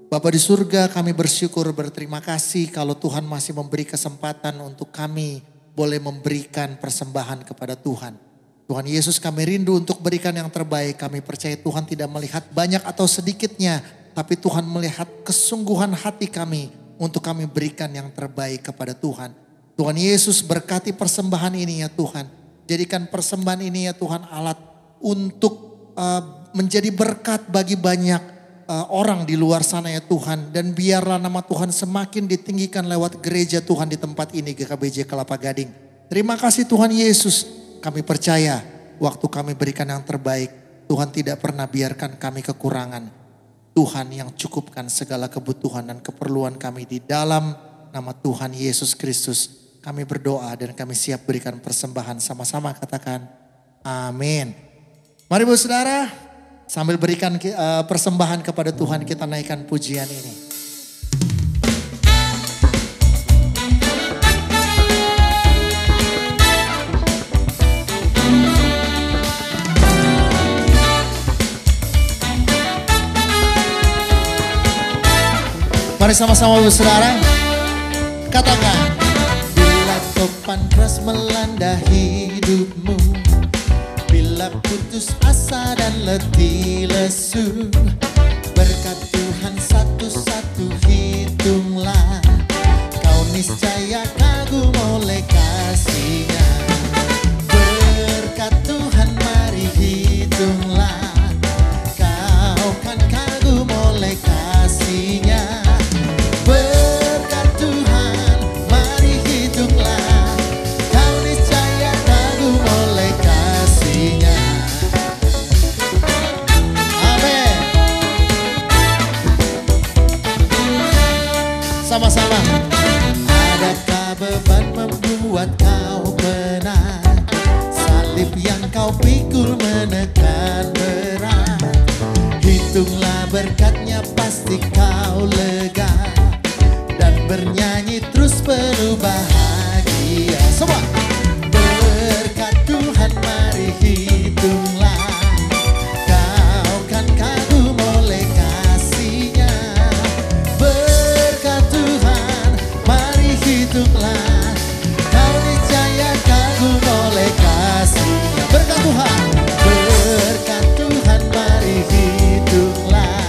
Bapa di surga, kami bersyukur berterima kasih kalau Tuhan masih memberi kesempatan untuk kami boleh memberikan persembahan kepada Tuhan. Tuhan Yesus, kami rindu untuk berikan yang terbaik. Kami percaya Tuhan tidak melihat banyak atau sedikitnya, tapi Tuhan melihat kesungguhan hati kami untuk kami berikan yang terbaik kepada Tuhan. Tuhan Yesus, berkati persembahan ini ya Tuhan. Jadikan persembahan ini ya Tuhan alat untuk menjadi berkat bagi banyak orang di luar sana ya Tuhan. Dan biarlah nama Tuhan semakin ditinggikan lewat gereja Tuhan di tempat ini, GKBJ Kelapa Gading. Terima kasih Tuhan Yesus, kami percaya waktu kami berikan yang terbaik, Tuhan tidak pernah biarkan kami kekurangan. Tuhan yang cukupkan segala kebutuhan dan keperluan kami di dalam nama Tuhan Yesus Kristus. Kami berdoa dan kami siap berikan persembahan, sama-sama katakan amin. Mari Bu Saudara, sambil berikan persembahan kepada Tuhan, kita naikkan pujian ini. Mari sama-sama Bu Saudara, katakan. Bila topan keras melanda hidupmu, bila putus asa dan letih lesu, berkat Tuhan satu-satu hitunglah, kau niscaya kagum oleh kasih-Nya. Berkat Tuhan mari hitunglah, kau kan kagum oleh kasih-Nya. Berkat Tuhan mari hitunglah, kau niscaya kagum oleh kasih-Nya. Amin. Sama-sama. Adakah beban membuat kau penat? Salib yang kau pikul menekan berat. Hitunglah berkatnya pasti kau lega, dan bernyanyi terus penuh bahagia. Semua. Berkat Tuhan mari hitunglah, kau kan kagum oleh kasih-Nya. Berkat Tuhan mari hitunglah, kau niscaya kagum oleh kasih-Nya. Berkat Tuhan, berkat Tuhan mari hitunglah,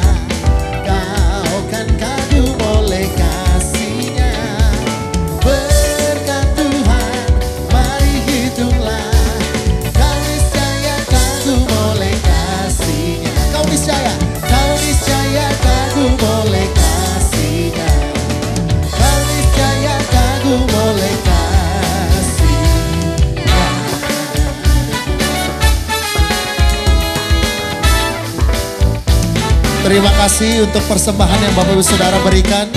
kau kan kagum oleh kasih-Nya. Berkat Tuhan mari hitunglah, kau niscaya kagum oleh kasih-Nya. Kau niscaya kagum oleh kasih-Nya. Kau niscaya kagum oleh kasih-Nya. Terima kasih untuk persembahan yang Bapak Ibu Saudara berikan.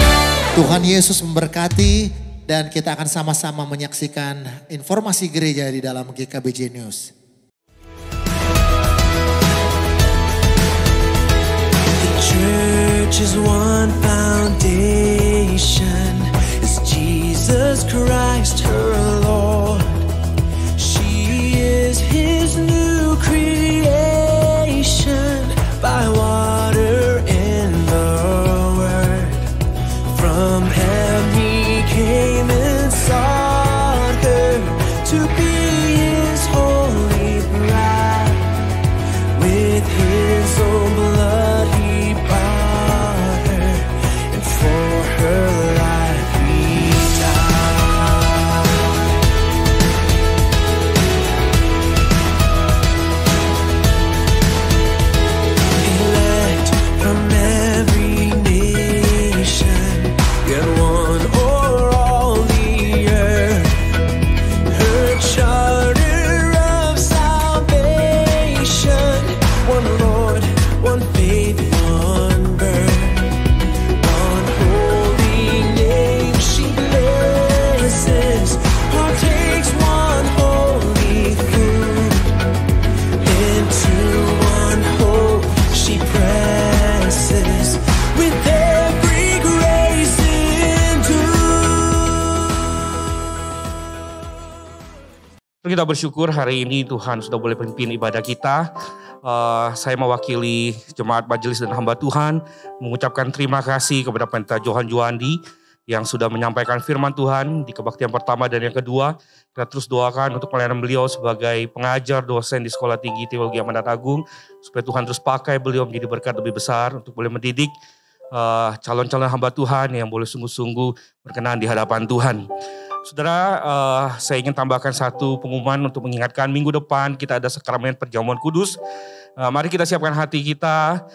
Tuhan Yesus memberkati, dan kita akan sama-sama menyaksikan informasi gereja di dalam GKBJ News. The church is one foundation, is Jesus Christ her Lord. She is His new creation, by water and the word. From heaven He came and sought her to be His holy bride. With His own blood He bought her, and for her life He died. Elect from every nation, yet one o'er all the earth. Her charter of salvation, one Lord, one faith, one birth. One holy name she blesses, partakes one holy food. Into one hope she presses, with every grace endued. Kita bersyukur hari ini Tuhan sudah boleh pimpin ibadah kita. Saya mewakili jemaat majelis dan hamba Tuhan mengucapkan terima kasih kepada Pendeta Johan Juandi yang sudah menyampaikan firman Tuhan di kebaktian pertama dan yang kedua. Kita terus doakan untuk pelayanan beliau sebagai pengajar dosen di Sekolah Tinggi Teologi Amanat Agung, supaya Tuhan terus pakai beliau menjadi berkat lebih besar untuk boleh mendidik calon-calon hamba Tuhan yang boleh sungguh-sungguh berkenan di hadapan Tuhan. Saudara, saya ingin tambahkan satu pengumuman untuk mengingatkan minggu depan kita ada sakramen perjamuan kudus Mari kita siapkan hati kita.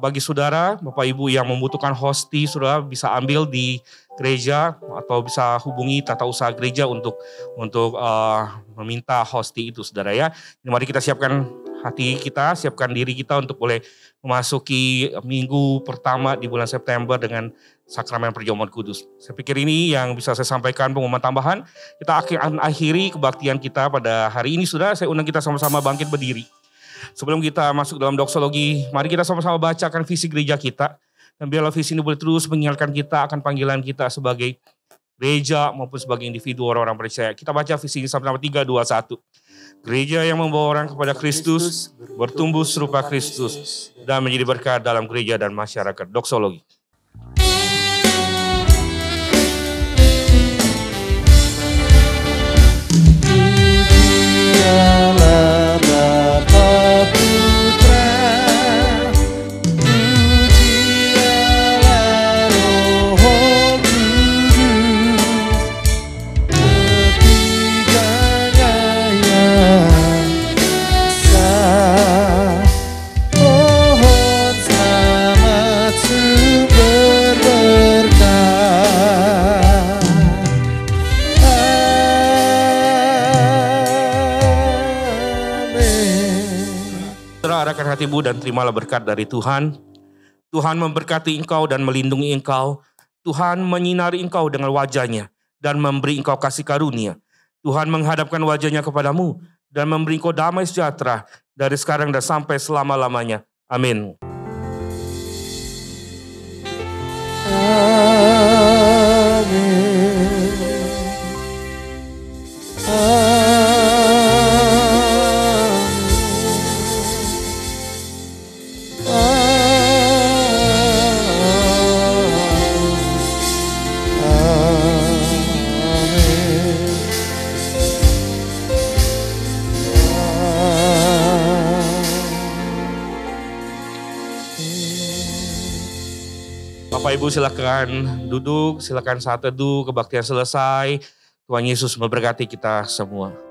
Bagi saudara, Bapak Ibu yang membutuhkan hosti, saudara bisa ambil di gereja atau bisa hubungi tata usaha gereja untuk meminta hosti itu, saudara ya. Mari kita siapkan hati kita, siapkan diri kita untuk boleh memasuki minggu pertama di bulan September dengan sakramen perjamuan kudus. Saya pikir ini yang bisa saya sampaikan pengumuman tambahan. Kita akan akhiri kebaktian kita pada hari ini, saudara. Saya undang kita sama-sama bangkit berdiri. Sebelum kita masuk dalam doksologi, mari kita sama-sama bacakan visi gereja kita. Dan biarlah visi ini boleh terus mengingatkan kita akan panggilan kita sebagai gereja maupun sebagai individu orang-orang percaya. Kita baca visi ini sama-sama 3, 2, 1. Gereja yang membawa orang kepada Kristus, bertumbuh serupa Kristus, dan menjadi berkat dalam gereja dan masyarakat. Doksologi. Arahkan hatimu dan terimalah berkat dari Tuhan. Tuhan memberkati engkau dan melindungi engkau. Tuhan menyinari engkau dengan wajahnya dan memberi engkau kasih karunia. Tuhan menghadapkan wajahnya kepadamu dan memberi engkau damai sejahtera dari sekarang dan sampai selama-lamanya. Amin. Bapak Ibu silakan duduk, silakan saat teduh, kebaktian selesai. Tuhan Yesus memberkati kita semua.